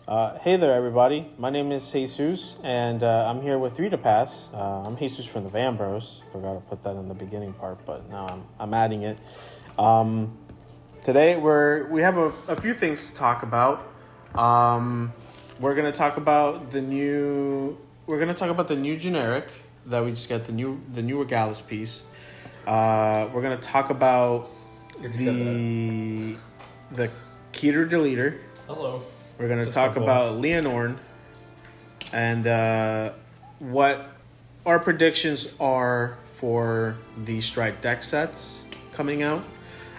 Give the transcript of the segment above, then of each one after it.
Hey there, everybody. My name is Jesus, and I'm here with 3 to Pass. I'm Jesus from the Van Bros. Forgot to put that in the beginning part, but now I'm adding it. Today we have a few things to talk about. We're gonna talk about the new generic that we just got, the new Regalis Piece. We're gonna talk about the Keter Deleter. Hello. We're going to talk about Leonorn and what our predictions are for the Strike deck sets coming out.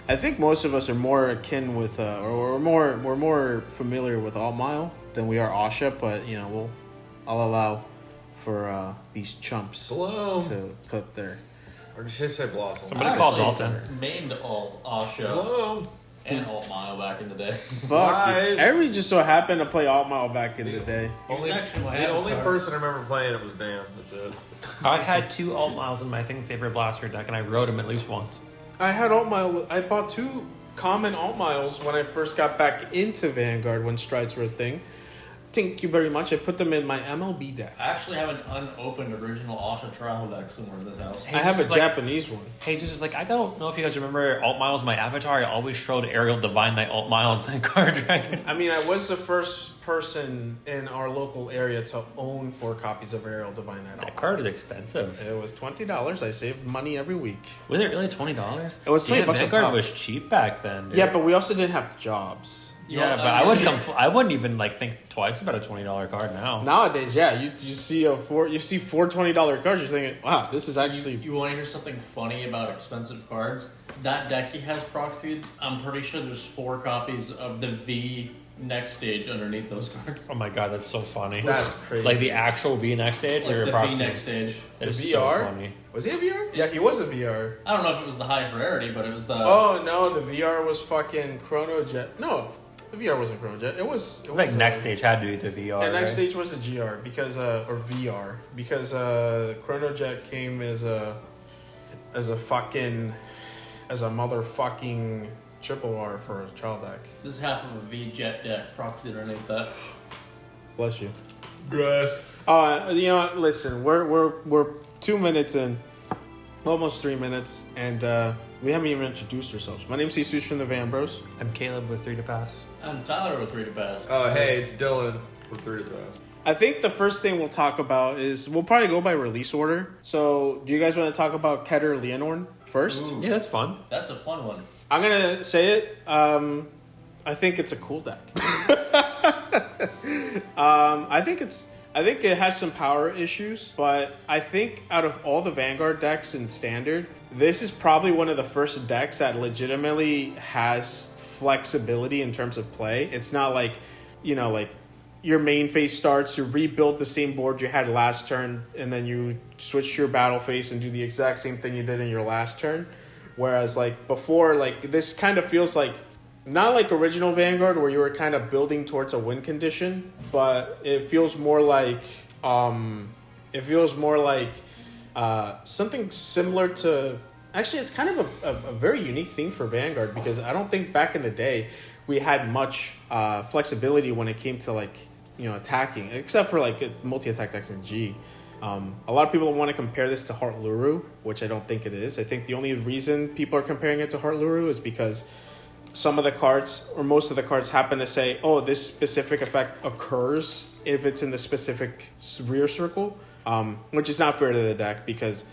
I think most of us are more akin with, we're more familiar with Altmile than we are Asha, but I'll allow for these chumps to put their. Or did you say Blossom? Somebody called Dalton. Mained Asha. And Altmile back in the day. Fuck you. Everybody just so happened to play Altmile back in the day. The only person I remember playing it was Dan. That's it. I had 2 Altmiles in my Thingsaver Blaster deck, and I rode them at least once. I had Altmile. I bought 2 common Altmiles when I first got back into Vanguard when Strides were a thing. Thank you very much. I put them in my MLB deck. I actually have an unopened original Asha trial deck somewhere in this house. I have a Japanese one. Jesus is like, I don't know if you guys remember Altmiles, my avatar. I always showed Ariel Divine Knight Altmile and Sand Card Dragon. I mean, I was the first person in our local area to own 4 copies of Ariel Divine Knight. That card is expensive. It was $20. I saved money every week. Was it really $20? It was $20 bucks. Vanguard was cheap back then, dude. Yeah, but we also didn't have jobs. Yeah, but I wouldn't even think twice about a $20 card now. Nowadays, yeah, you see four $20 cards, you're thinking, wow, this is actually. You want to hear something funny about expensive cards? That deck he has proxied, I'm pretty sure there's 4 copies of the V next stage underneath those cards. Oh my god, that's so funny. That's crazy. Like the actual V next stage or the proxy? V next stage. That is VR? so funny. Was he a VR? Yeah, he was a VR. I don't know if it was the highest rarity, but it was the. Oh no, the VR was fucking Chrono Jet. No. The VR wasn't Chrono Jet. It was next stage had to be the VR. And next stage was the GR because or VR because Chrono Jet came as a motherfucking triple R for a child deck. This is half of a V Jet deck proxy underneath that. Bless you. Grass. Listen, we're 2 minutes in, almost 3 minutes, and we haven't even introduced ourselves. My name's Jesus from the Van Bros. I'm Caleb with 3 to Pass. I'm Tyler with 3 to Pass. Oh, hey, it's Dylan with 3 to Pass. I think the first thing we'll talk about is we'll probably go by release order. So, do you guys want to talk about Keter Leonorn first? Yeah, that's fun. That's a fun one. I'm gonna say it. I think it's a cool deck. I think it has some power issues, but I think out of all the Vanguard decks in Standard, this is probably one of the first decks that legitimately has flexibility in terms of play. It's not like, your main phase starts, you rebuild the same board you had last turn, and then you switch to your battle phase and do the exact same thing you did in your last turn. Whereas before, this kind of feels like, not like original Vanguard where you were kind of building towards a win condition, but it feels more like something similar to. Actually, it's kind of a very unique thing for Vanguard because I don't think back in the day we had much flexibility when it came to attacking, except for multi-attack decks in G. A lot of people want to compare this to Heart Luru, which I don't think it is. I think the only reason people are comparing it to Heart Luru is because some of the cards, or most of the cards, happen to say, oh, this specific effect occurs if it's in the specific rear circle, which is not fair to the deck because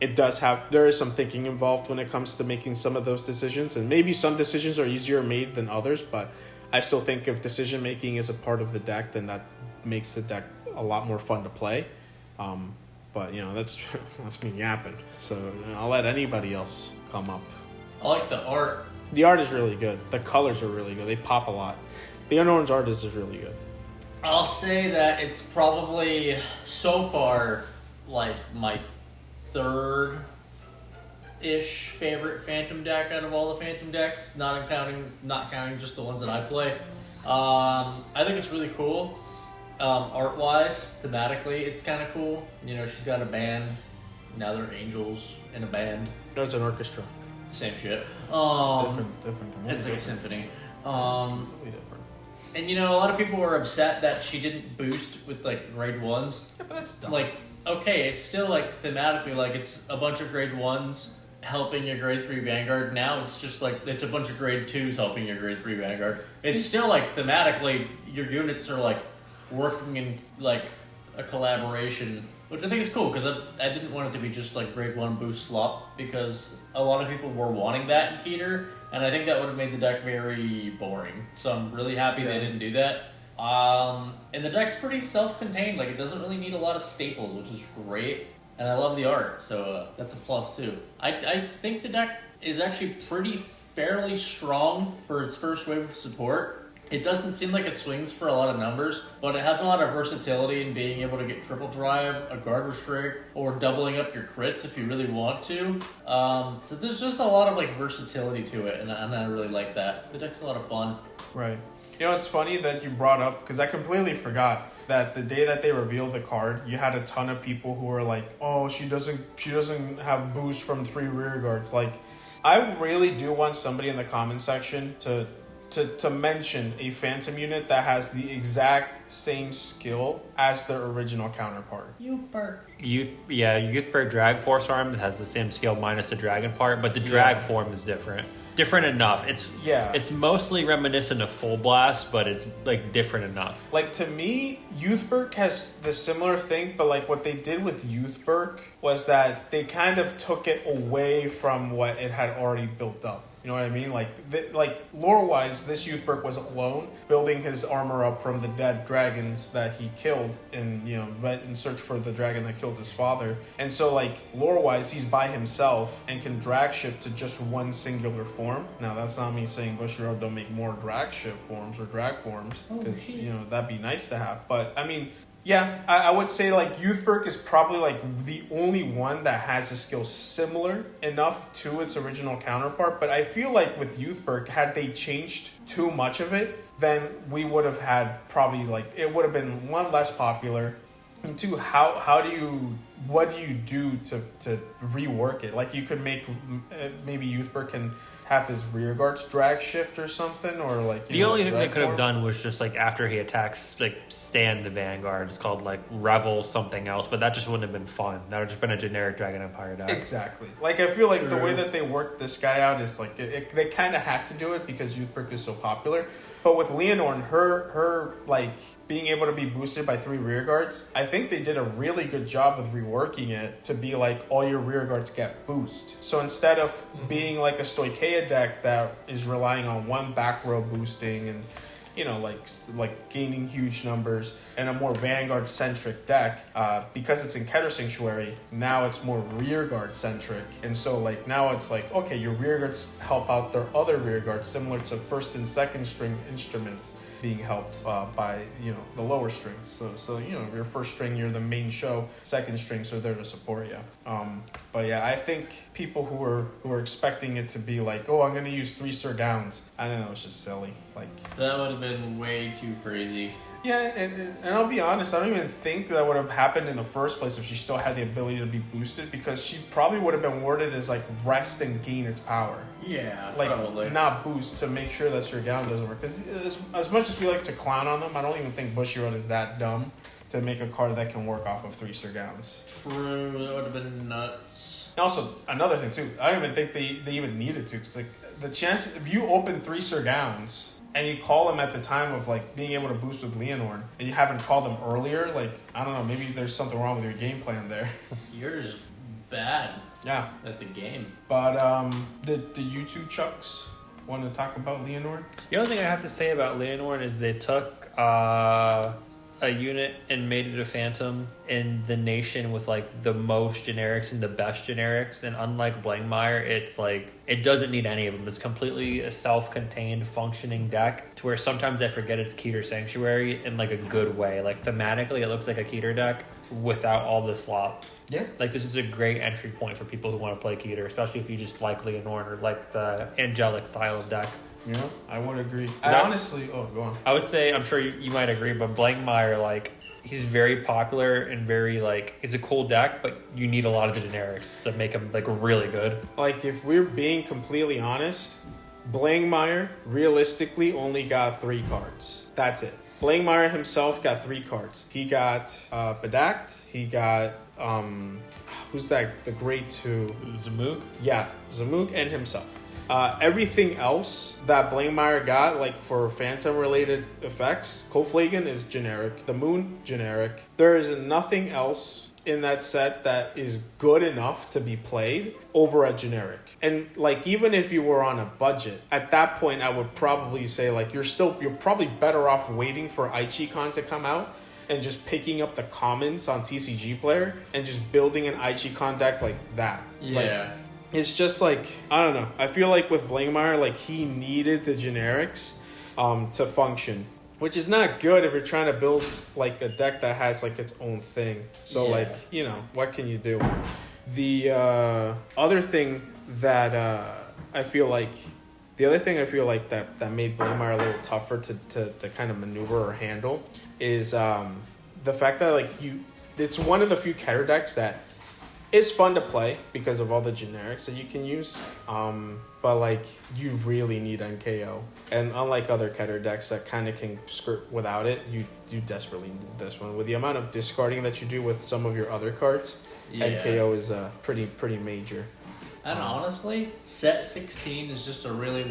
there is some thinking involved when it comes to making some of those decisions. And maybe some decisions are easier made than others, but I still think if decision making is a part of the deck, then that makes the deck a lot more fun to play. But that's me yapping. So I'll let anybody else come up. I like the art. The art is really good. The colors are really good. They pop a lot. The Unknown's art is really good. I'll say that it's probably so far my 3rd-ish favorite Phantom deck out of all the Phantom decks, not counting just the ones that I play. I think it's really cool. Art-wise, thematically, it's kind of cool. She's got a band. Now they're angels in a band. No, it's an orchestra. Same shit. Different. It's like a symphony. Completely different. And a lot of people were upset that she didn't boost with like grade 1s. Yeah, but that's dumb. Like, okay, it's still like thematically like it's a bunch of grade 1s helping your grade 3 Vanguard. Now it's just like it's a bunch of grade 2s helping your grade 3 Vanguard. It's still like thematically your units are like working in like a collaboration, which I think is cool because I didn't want it to be just like grade 1 boost slop because a lot of people were wanting that in Keter, and I think that would have made the deck very boring. So I'm really happy they didn't do that. And the deck's pretty self-contained. Like, it doesn't really need a lot of staples, which is great. And I love the art, so that's a plus too. I think the deck is actually pretty fairly strong for its first wave of support. It doesn't seem like it swings for a lot of numbers, but it has a lot of versatility in being able to get triple drive, a guard restrict, or doubling up your crits if you really want to. So there's just a lot of like versatility to it, and I really like that. The deck's a lot of fun. Right. It's funny that you brought up, because I completely forgot that the day that they revealed the card, you had a ton of people who were like, oh, she doesn't have boost from 3 rear guards. Like, I really do want somebody in the comment section to mention a Phantom unit that has the exact same skill as their original counterpart. Youthberg Drag Force Arms has the same skill minus the dragon part, but the drag form is different. Different enough. It's mostly reminiscent of Full Blast, but it's like different enough. Like, to me, Youthberg has the similar thing, but like what they did with Youthberg was that they kind of took it away from what it had already built up. You know what I mean? Like lore-wise, this Youthberg was alone, building his armor up from the dead dragons that he killed in search for the dragon that killed his father. And so, like, lore-wise, he's by himself and can drag shift to just one singular form. Now, that's not me saying Bushiroad don't make more drag shift forms or drag forms, because, that'd be nice to have. But, I mean, yeah, I would say like Youthberg is probably like the only one that has a skill similar enough to its original counterpart. But I feel like with Youthberg, had they changed too much of it, then we would have had probably like, it would have been one, less popular, and two, what do you do to rework it? Like, you could make maybe Youthberg can have his rear guards drag shift or something, or like the only thing they could have done was just like after he attacks, like stand the Vanguard. It's called like Revel something else, but that just wouldn't have been fun. That would have just been a generic Dragon Empire deck. Exactly. Like, I feel like the way that they worked this guy out is like they kind of had to do it because Youthberg is so popular. But with Leonore, her like being able to be boosted by 3 rear guards, I think they did a really good job with reworking it to be like all your rear guards get boost. So instead of being like a Stoicheia deck that is relying on one back row boosting and like gaining huge numbers, and a more Vanguard centric deck, because it's in Keter Sanctuary, now it's more rear guard centric. And so like now it's like, okay, your rear guards help out their other rear guards, similar to first and second string instruments being helped by the lower strings. So your first string, you're the main show. Second strings are there to support you. But yeah, I think people who were expecting it to be like, oh, I'm going to use 3 Sir Downs, I think that was just silly. Like, that would have been way too crazy. Yeah, and I'll be honest, I don't even think that would have happened in the first place if she still had the ability to be boosted, because she probably would have been worded as like rest and gain its power. Yeah, like, probably. Not boost, to make sure that Sir Gown doesn't work. Because as much as we like to clown on them, I don't even think Bushiroad is that dumb to make a card that can work off of 3 Sir Gowns. True, that would have been nuts. And also, another thing too, I don't even think they even needed to. Because like, the chance, if you open 3 Sir Gowns and you call them at the time of like being able to boost with Leonore, and you haven't called them earlier, like, I don't know, maybe there's something wrong with your game plan there. You're just bad. Yeah. At the game. But the YouTube Chucks want to talk about Leonore? The only thing I have to say about Leonore is they took a unit and made it a Phantom in the nation with like the most generics and the best generics, and unlike Blankmeyer, it's like it doesn't need any of them. It's completely a self-contained functioning deck, to where sometimes I forget it's Keter Sanctuary in like a good way. Like thematically it looks like a Keter deck without all the slop. Yeah. Like, this is a great entry point for people who want to play Keter, especially if you just like Leonore or like the angelic style of deck. Yeah, I would agree. Honestly, go on. I would say, I'm sure you might agree, but Blankmeyer, like, he's very popular and very, like, he's a cool deck, but you need a lot of the generics that make him, like, really good. Like, if we're being completely honest, Blangmeyer realistically only got 3 cards. That's it. Blangmeyer himself got 3 cards. He got Bedact. He got who's that? The Great 2. Zamook? Yeah, Zamook and himself. Everything else that Blangmeyer got, like for Phantom related effects, Koflagan is generic. The Moon, generic. There is nothing else in that set that is good enough to be played over a generic. And like, even if you were on a budget, at that point I would probably say like you're probably better off waiting for Ichicon to come out and just picking up the commons on TCG Player and just building an Ichicon deck like that. Yeah. Like, it's just like, I don't know. I feel like with Blangmeyer, like he needed the generics to function, which is not good if you're trying to build like a deck that has like its own thing. So Yeah. like, you know, what can you do? The other thing that I feel like that made Blangmeyer a little tougher to kind of maneuver or handle is the fact that like it's one of the few Keter decks that is fun to play because of all the generics that you can use. But like you really need NKO. And unlike other Keter decks that kind of can skirt without it, you desperately need this one. With the amount of discarding that you do with some of your other cards, NKO is pretty major. And honestly, set 16 is just a really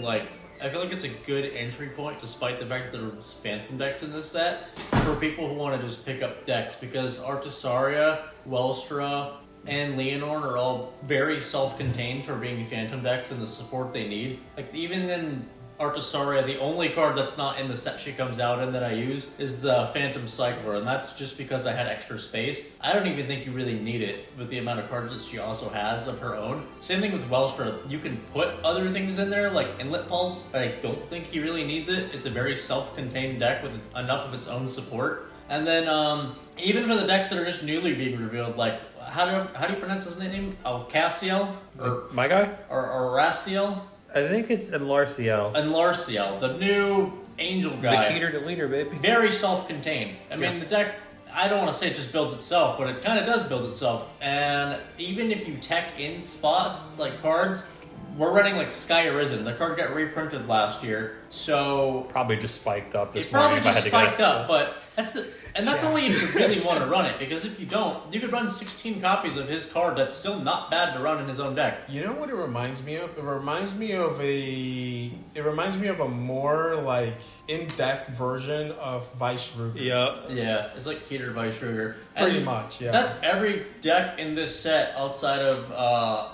I feel like it's a good entry point, despite the fact that there's Phantom decks in this set, for people who want to just pick up decks, because Artisaria, Welstra, and Leonore are all very self-contained for being Phantom decks and the support they need. Like, even in Artisaria, the only card that's not in the set she comes out in that I use is the Phantom Cycler, and that's just because I had extra space. I don't even think you really need it with the amount of cards that she also has of her own. Same thing with Welstra. You can put other things in there, like Inlet Pulse, but I don't think he really needs it. It's a very self-contained deck with enough of its own support. And then, even for the decks that are just newly being revealed, like, how do you pronounce his name? Alcaciel? My guy? Or Raciel? I think it's Enlarciel. Enlarciel, the new angel guy. The Keter deleter, baby. Very self-contained. I mean, the deck, I don't want to say it just builds itself, but it kind of does build itself. And even if you tech in spots, like cards, we're running like Sky Arisen. The card got reprinted last year, so Probably just spiked up this it's morning probably if I just had to guess. spiked up, but that's only if you really want to run it, because if you don't, you could run 16 copies of his card that's still not bad to run in his own deck. You know what it reminds me of? It reminds me of a more like in-depth version of Vice Ruger. Yeah, it's like Keter Weisschruger. Pretty much, yeah. That's every deck in this set outside of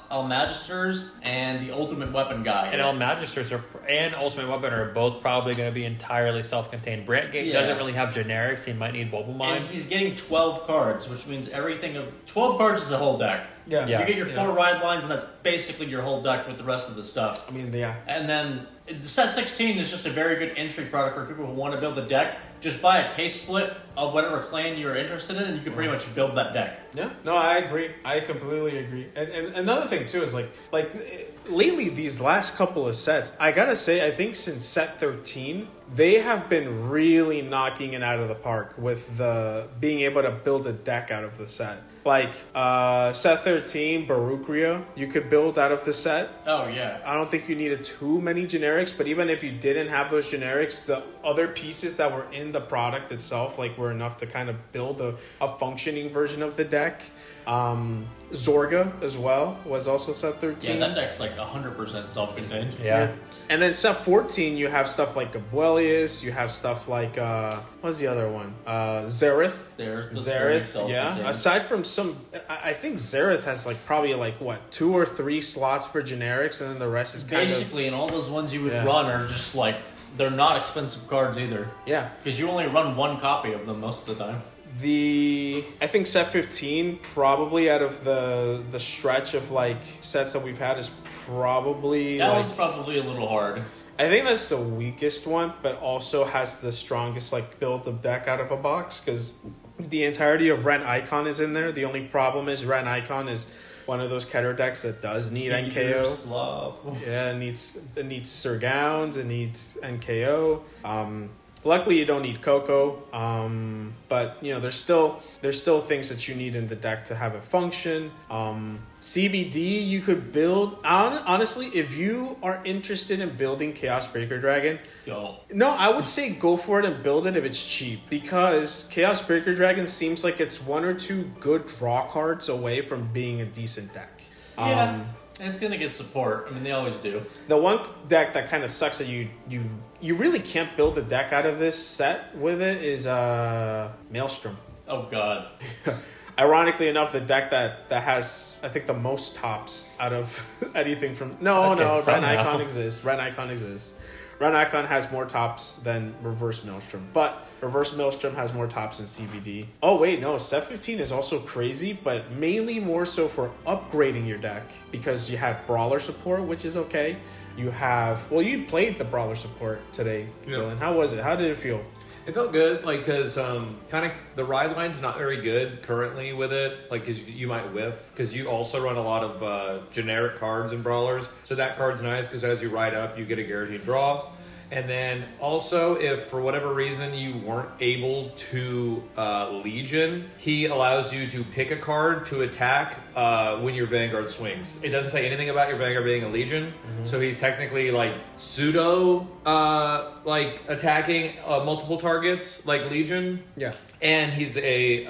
Almagisters and the Ultimate Weapon guy. And Almagisters and Ultimate Weapon are both probably going to be entirely self-contained. Brantgate doesn't really have generics. He might need Bobomine. And he's getting 12 cards, which means 12 cards is a whole deck. Yeah. You get your 4 ride lines, and that's basically your whole deck with the rest of the stuff. I mean, yeah. And then set 16 is just a very good entry product for people who want to build a deck. Just buy a case split of whatever clan you're interested in, and you can pretty much build that deck. Yeah, no, I agree. I completely agree. And another thing too is like lately these last couple of sets, I gotta say, I think since set 13, they have been really knocking it out of the park with the being able to build a deck out of the set. Like set 13, Baruchria, you could build out of the set. Oh yeah. I don't think you needed too many generics, but even if you didn't have those generics, the other pieces that were in the product itself were enough to kind of build a functioning version of the deck. Zorga as well was also set 13. Yeah, that deck's like 100% self-contained. Yeah. And then set 14, you have stuff like Gabuelius, you have stuff like, what's the other one? Zereth. There's the Zereth, yeah. Aside from I think Zereth has probably 2 or 3 slots for generics, and then the rest is basically, and all those ones you would run are just they're not expensive cards either. Yeah. Because you only run 1 copy of them most of the time. I think set 15 probably out of the stretch of sets that we've had is probably that one's probably a little hard. I think that's the weakest one, but also has the strongest build of deck out of a box, because the entirety of Ren Icon is in there. The only problem is Ren Icon is one of those Keter decks that does need NKO. Slop. Yeah, it needs Sir Gowns, it needs NKO. Luckily, you don't need Coco, but you know there's still things that you need in the deck to have it function. CBD you could build. Honestly, if you are interested in building Chaos Breaker Dragon, no, I would say go for it and build it if it's cheap, because Chaos Breaker Dragon seems like it's 1 or 2 good draw cards away from being a decent deck. Yeah. And it's gonna get support. I mean, they always do. The one deck that kind of sucks that you really can't build a deck out of this set with it is Maelstrom. Oh God. Ironically enough, the deck that has I think the most tops out of anything from Ren Icon exists. Ren Icon has more tops than Reverse Maelstrom, but Reverse Maelstrom has more tops than CBD. Oh wait, no, Set 15 is also crazy, but mainly more so for upgrading your deck, because you have Brawler support, which is okay. You have, well, you played the Brawler support today, Dylan. How was it? How did it feel? It felt good, like, because kind of the ride line's not very good currently with it, like, because you might whiff, because you also run a lot of generic cards in Brawlers, so that card's nice, because as you ride up, you get a guaranteed draw. And then also, if for whatever reason you weren't able to Legion, he allows you to pick a card to attack when your Vanguard swings. It doesn't say anything about your Vanguard being a Legion, so he's technically like pseudo like attacking multiple targets like Legion. Yeah. And he's a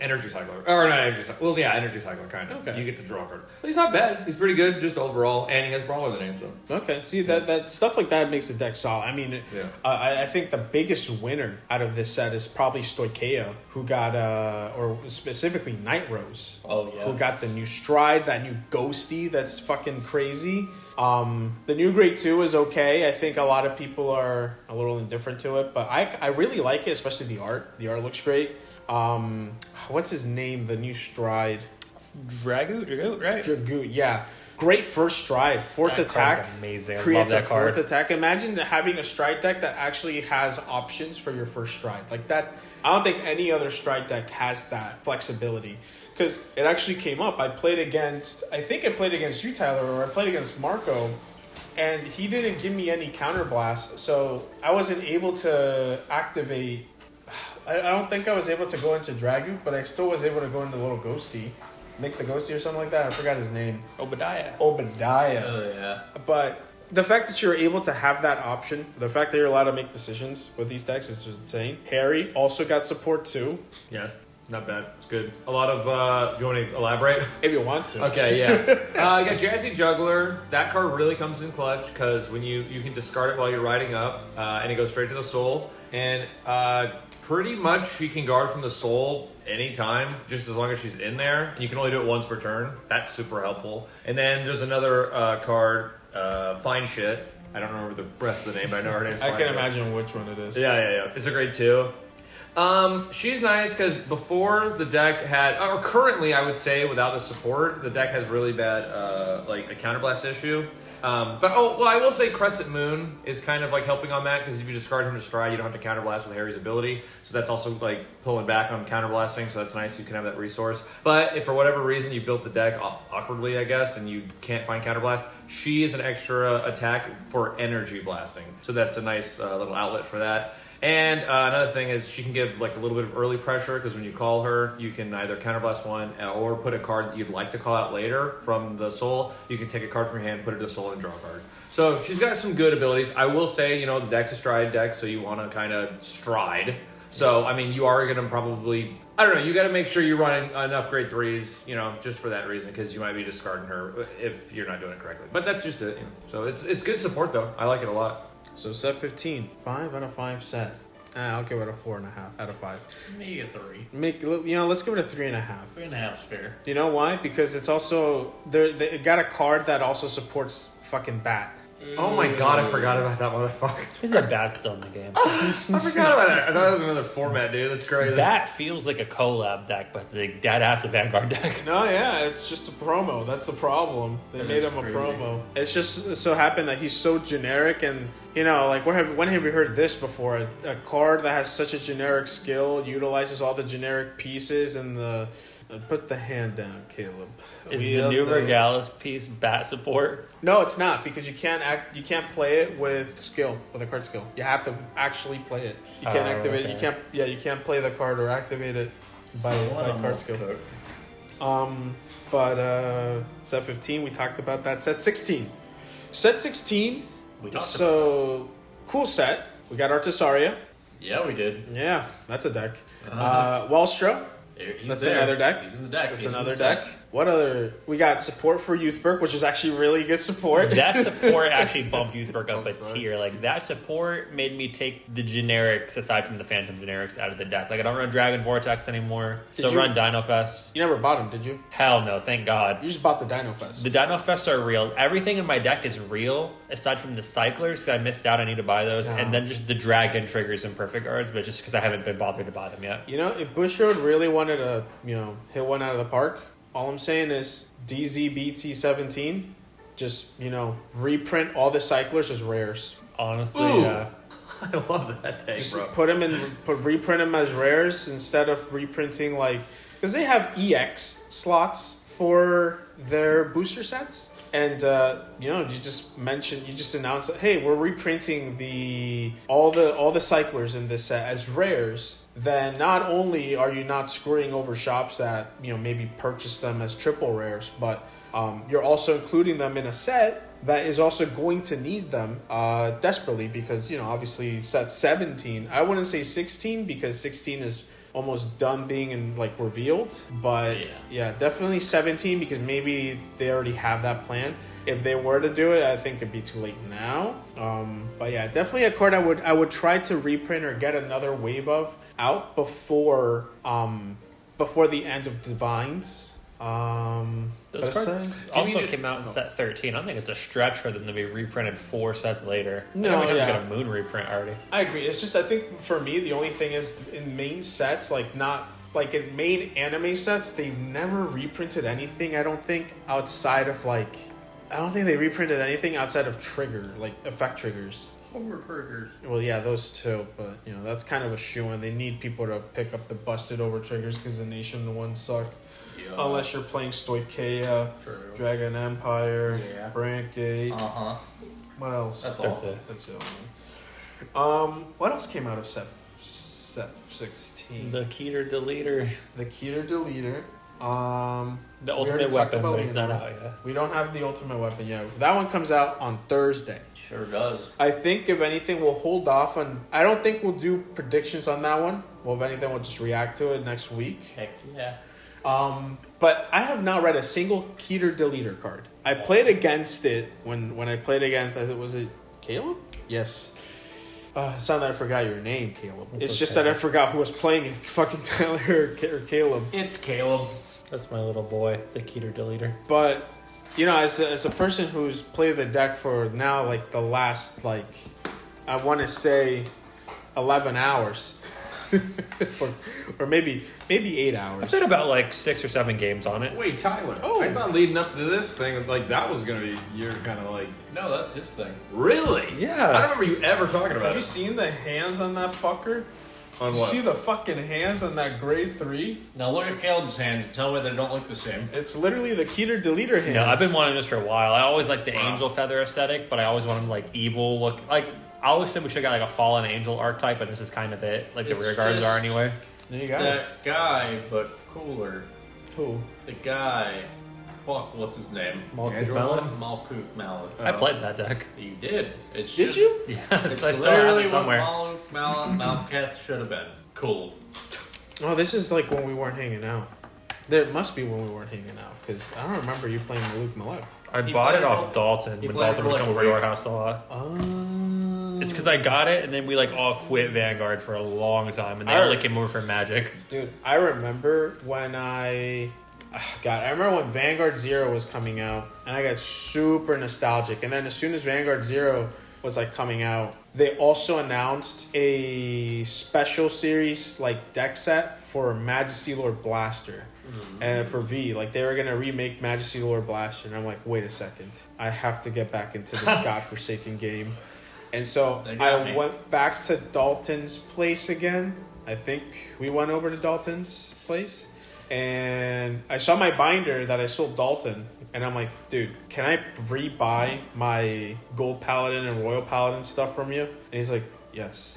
energy cycler. Or not energy cycler. Well, yeah, energy cycler, kind of. Okay. You get to draw a card. But he's not bad. He's pretty good, just overall. And he has Brawler in the name, so. Okay. See, that stuff like that makes the deck solid. I mean, I think the biggest winner out of this set is probably Stoicheia, who got, or specifically Night Rose. Oh, yeah. Who got the new Stride, that new Ghosty that's fucking crazy. The new Grade 2 is okay. I think a lot of people are a little indifferent to it, but I really like it, especially the art. The art looks great. What's his name? The new Stride. Dragoot, right? Dragoot, yeah. Great first Stride. Fourth that attack. Amazing. I Creates love that a card. fourth attack. Imagine having a Stride deck that actually has options for your first Stride. Like that, I don't think any other Stride deck has that flexibility. Because it actually came up. I played against you, Tyler, or I played against Marco, and he didn't give me any counterblast, so I wasn't able to activate. I don't think I was able to go into Dragoot, but I still was able to go into Little Ghosty, make the Ghosty or something like that. I forgot his name. Obadiah. Oh, yeah. But the fact that you're able to have that option, the fact that you're allowed to make decisions with these decks is just insane. Harry also got support too. Yeah. Not bad. It's good. A lot of, do you want to elaborate? If you want to. Okay, yeah. You got Jazzy Juggler. That card really comes in clutch because when you can discard it while you're riding up, and it goes straight to the soul. And pretty much she can guard from the soul anytime, just as long as she's in there. And you can only do it once per turn. That's super helpful. And then there's another card, Fine Shit. I don't remember the rest of the name, but I know her name's Fine I can Shit. imagine which one it is. Yeah. It's a grade 2. She's nice because before the deck had, or currently I would say without the support, the deck has really bad, like a counterblast issue. I will say Crescent Moon is kind of like helping on that because if you discard him to Stride, you don't have to counterblast with Harry's ability. So that's also like pulling back on counterblasting, so that's nice. You can have that resource. But if for whatever reason you built the deck awkwardly, I guess, and you can't find counterblast, she is an extra attack for energy blasting. So that's a nice little outlet for that. And another thing is she can give like a little bit of early pressure because when you call her, you can either counterblast one or put a card that you'd like to call out later from the soul. You can take a card from your hand, put it to soul, and draw a card. So she's got some good abilities. I will say, the deck's a Stride deck, so you want to kind of stride. So, I mean, you are going to probably, I don't know, you got to make sure you're running enough grade 3s, just for that reason, because you might be discarding her if you're not doing it correctly. But that's just it. So it's good support, though. I like it a lot. So set 15, 5 out of 5 set. I'll give it a 4.5 out of 5. Maybe a 3. Let's give it a 3.5. 3.5 is fair. You know why? Because it's also they got a card that also supports fucking Bat. Oh my god, I forgot about that motherfucker. There's a Bat still in the game. I forgot about that. I thought it was another format, dude. That's crazy. Bat feels like a collab deck, but it's a dead ass Vanguard deck. No, yeah, it's just a promo. That's the problem. They made him a promo. It's just so happened that he's so generic, and like when have you heard this before? A card that has such a generic skill utilizes all the generic pieces and the Put the hand down, Caleb. Is We the have new Regalis Piece bat support? No, it's not, because you can't play it with skill, with a card skill. You have to actually play it. You can't activate it. Okay. You can't play the card or activate it by card skill. But set 15, we talked about that. Set 16. Set 16. Cool set. We got Artisaria. Yeah, we did. Yeah, that's a deck. Wellstra. That's another deck. He's in the deck. That's another deck. What other? We got support for Youthberg, which is actually really good support. That support actually bumped Youthberg up a tier. Like, that support made me take the generics, aside from the Phantom generics, out of the deck. Like, I don't run Dragon Vortex anymore. Run Dino Fest. You never bought them, did you? Hell no, thank God. You just bought the Dino Fest. The Dino Fests are real. Everything in my deck is real, aside from the Cyclers, because I missed out. I need to buy those. Yeah. And then just the Dragon triggers and Perfect Guards, but just because I haven't been bothered to buy them yet. You know, if Bushrod really wanted to, hit one out of the park, all I'm saying is DZ-BT17, just, reprint all the Cyclers as rares. Honestly, Ooh. yeah. I love that deck, Just bro. reprint them as rares instead of reprinting, because they have EX slots for their booster sets. And you just announced that, hey, we're reprinting all the Cyclers in this set as rares. Then not only are you not screwing over shops that maybe purchase them as triple rares, but you're also including them in a set that is also going to need them desperately, because obviously set 17. I wouldn't say 16, because 16 is almost done being revealed, but yeah, definitely 17, because maybe they already have that plan. If they were to do it, I think it'd be too late now. But yeah, definitely a card I would try to reprint or get another wave of out before the end of Divines. Those cards also came out in set 13. I don't think it's a stretch for them to be reprinted 4 sets later. No, I just got a Moon reprint already. I agree. It's just, I think for me, the only thing is in main sets, in main anime sets, they've never reprinted anything, I don't think, outside of I don't think they reprinted anything outside of trigger, effect triggers. Overburgers. Well, yeah, those two, but that's kind of a shoo-in. They need people to pick up the busted over triggers, because the Nation ones suck. Yeah. Unless you're playing Stoicheia, Dragon Empire, Brandgate. What else? That's it. That's it. What else came out of set 16? The Keter Deleter. The Keter Deleter. The Ultimate Weapon, but it's not out yet. We don't have the Ultimate Weapon yet. That one comes out on Thursday. Sure does. I think, if anything, we'll hold off on... I don't think we'll do predictions on that one. Well, if anything, we'll just react to it next week. Heck yeah. But I have not read a single Keter Deleter card. I played against it when I played against... Was it Caleb? Yes. It's not that I forgot your name, Caleb. It's just that I forgot who was playing it. Fucking Tyler or Caleb. It's Caleb. That's my little boy, the Keter Deleter. But, as a person who's played the deck for now, the last, I want to say 11 hours. or maybe 8 hours. I've been about 6 or 7 games on it. Wait, Tyler. Oh. I thought leading up to this thing, that was going to be your kind of No, that's his thing. Really? Yeah. I don't remember you ever talking about Have you it. seen the hands on that fucker? On You what? see the fucking hands on that grade 3? Now look at Caleb's hands and tell me they don't look the same. It's literally the Keter Deleter hands. No, I've been wanting this for a while. I always liked the Wow. angel feather aesthetic, but I always wanted evil look. I always said we should have got a fallen angel archetype, but this is kind of it. The It's rear guards just- are anyway. There you go. That guy, but cooler. Who? The guy. Fuck, what's his name? Andrew Malkuk Mallet. I played that deck. You did. It's Did just, you? Yes, It's I still have literally it somewhere. what Malketh should have been. Cool. Oh, this is when we weren't hanging out. There must be when we weren't hanging out, because I don't remember you playing Maluk Malek. I He bought it played off for- Dalton he when played Dalton for would like come a over to our week. house a lot. It's because I got it, and then we all quit Vanguard for a long time, and they only came over for Magic. Dude, I remember when I remember when Vanguard Zero was coming out, and I got super nostalgic. And then as soon as Vanguard Zero was coming out, they also announced a special series deck set for Majesty Lord Blaster. And for V, they were gonna remake Majesty Lord Blaster, and I'm wait a second, I have to get back into this godforsaken game. And so They got I me. went back to Dalton's place again. I think we went over to Dalton's place. And I saw my binder that I sold Dalton, and I'm like, dude, can I rebuy my Gold Paladin and Royal Paladin stuff from you? And he's like, yes.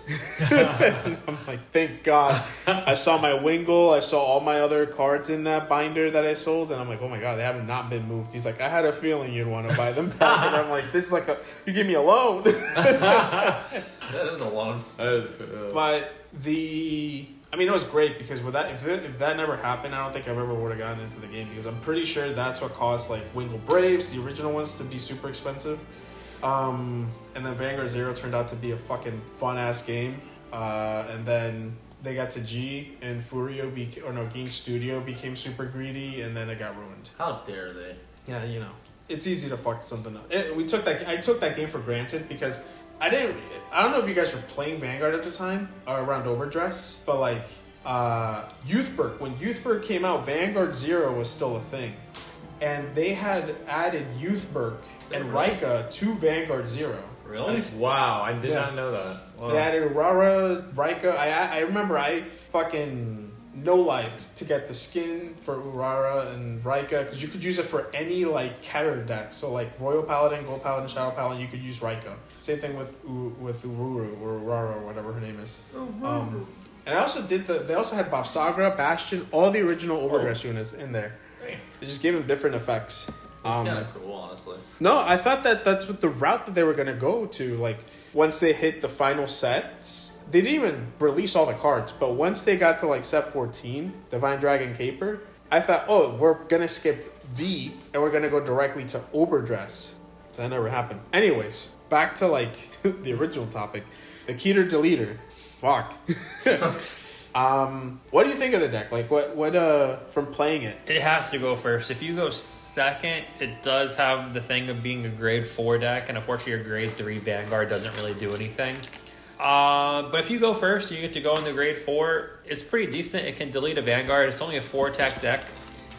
And I'm like, thank God. I saw my Wingle, I saw all my other cards in that binder that I sold, and I'm like, oh my God, they have not been moved. He's like, I had a feeling you'd want to buy them back. And I'm like, this is like you give me a loan. That is a loan. But it was great because with that, if that never happened, I don't think I ever would have gotten into the game, because I'm pretty sure that's what caused like Wingle Braves, the original ones, to be super expensive. And then Vanguard Zero turned out to be a fucking fun ass game. And then they got to G, and Ging Studio became super greedy, and then it got ruined. How dare they? Yeah, it's easy to fuck something up. I took that game for granted because I don't know if you guys were playing Vanguard at the time or around Overdress, but like Youthberg, when Youthberg came out, Vanguard Zero was still a thing, and they had added Youthberg and Rika to Vanguard Zero. Really? Wow, I did not know that. Wow. They added Rara, Rika. I remember I fucking no-lifed to get the skin for Urara and Rika, because you could use it for any like Keter deck. So like Royal Paladin, Gold Paladin, Shadow Paladin, you could use Rika. Same thing with Ururu or Urara or whatever her name is. And I also they also had Bafsagra, Bastion, all the original Overdress units in there. They just gave them different effects. It's kind of cool, honestly. No, I thought that's what the route that they were going to go to. Like, once they hit the final sets, they didn't even release all the cards. But once they got to, like, set 14, Divine Dragon Caper, I thought, oh, we're going to skip V, and we're going to go directly to Overdress. That never happened. Anyways, back to, like, the original topic. The Keter Deleter. Fuck. What do you think of the deck? Like, what from playing it? It has to go first. If you go second, it does have the thing of being a grade 4 deck, and unfortunately your grade 3 Vanguard doesn't really do anything. But if you go first, you get to go in the grade 4. It's pretty decent. It can delete a Vanguard. It's only a 4-attack deck,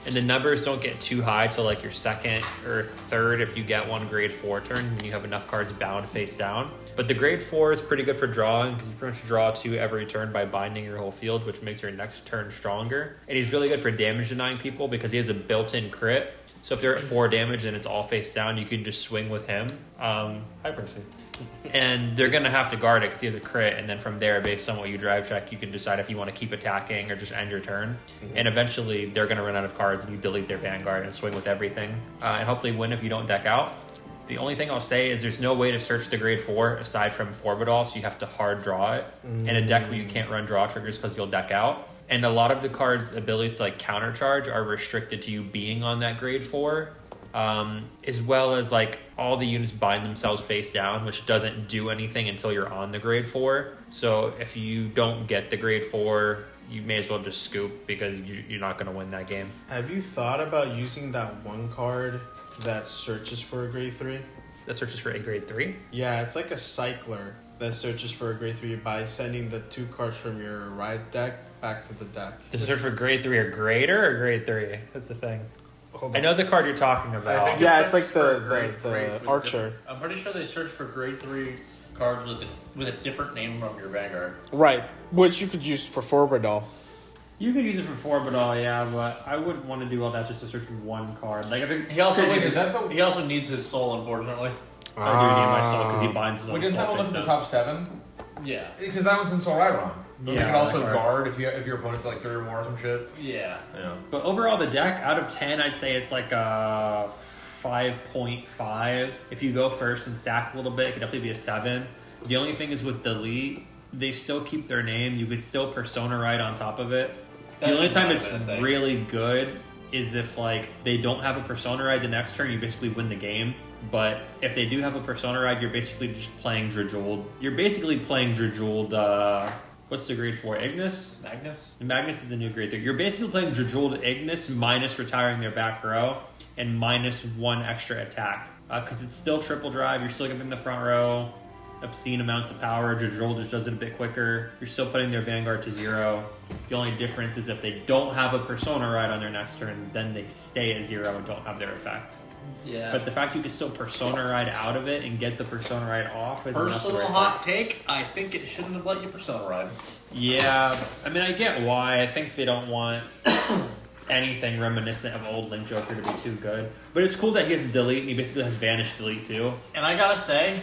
and the numbers don't get too high till like your second or third if you get one grade 4 turn when you have enough cards bound face down. But the grade 4 is pretty good for drawing, because you pretty much draw 2 every turn by binding your whole field, which makes your next turn stronger. And he's really good for damage denying people because he has a built-in crit. So if they're at 4 damage and it's all face down, you can just swing with him. Hi, Percy. And they're going to have to guard it because he has a crit, and then from there, based on what you drive check, you can decide if you want to keep attacking or just end your turn. And eventually, they're going to run out of cards, and you delete their Vanguard and swing with everything. And hopefully win if you don't deck out. The only thing I'll say is there's no way to search the grade 4 aside from Forbidal, so you have to hard draw it. In a deck where you can't run draw triggers because you'll deck out. And a lot of the cards' abilities to like countercharge are restricted to you being on that grade 4. As well as like all the units bind themselves face down, which doesn't do anything until you're on the grade 4. So if you don't get the grade 4, you may as well just scoop because you're not going to win that game. Have you thought about using that one card that searches for a grade 3? That searches for a grade 3? Yeah, it's like a cycler that searches for a grade 3 by sending the 2 cards from your ride deck back to the deck. Does it search for grade 3 or greater or grade 3? That's the thing. I know the card you're talking about. Yeah, it's like the Archer. I'm pretty sure they search for grade 3 cards with a different name from your Vanguard. Right, which you could use for Forbidal. You could use it for Forbidal, yeah, but I wouldn't want to do all that just to search one card. Like, he also needs his soul, unfortunately. I do need my soul because he binds his own soul. Doesn't that one look in the top 7? Yeah, because that one's in Soul Ride. Yeah, you can also guard if your opponent's like 3 or more or some shit. Yeah. But overall, the deck, out of 10, I'd say it's like a 5.5. If you go first and stack a little bit, it could definitely be a 7. The only thing is with Delete, they still keep their name. You could still Persona Ride on top of it. The only time it's really good is if like they don't have a Persona Ride the next turn, you basically win the game. But if they do have a Persona Ride, you're basically just playing Drajuled. You're basically playing Drajuled, what's the grade 4? Ignis? Magnus is the new grade 3. You're basically playing Drajuled Ignis minus retiring their back row and minus 1 extra attack. Because it's still triple drive, you're still giving the front row obscene amounts of power. Drajuled just does it a bit quicker. You're still putting their Vanguard to 0. The only difference is if they don't have a Persona Ride on their next turn, then they stay at 0 and don't have their effect. Yeah. But the fact you can still Persona Ride out of it and get the Persona Ride off is personal hot take. I think it shouldn't have let you Persona Ride. Yeah, I mean, I get why. I think they don't want anything reminiscent of old Link Joker to be too good. But it's cool that he has delete, and he basically has vanish delete too. And I gotta say,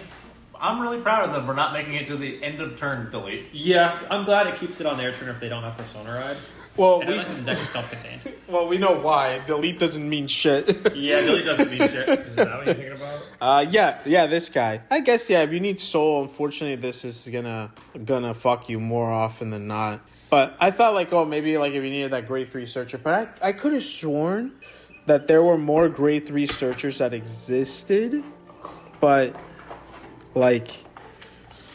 I'm really proud of them for not making it to the end of turn delete. Yeah, I'm glad it keeps it on their turn if they don't have Persona Ride. Well, and I like the deck is self-contained. Well, we know why. Delete doesn't mean shit. Yeah, delete doesn't mean shit. Is that what you're thinking about? Yeah, this guy. I guess, yeah, if you need soul, unfortunately, this is gonna fuck you more often than not. But I thought, like, maybe, like, if you needed that grade 3 searcher. But I could have sworn that there were more grade 3 searchers that existed. But, like,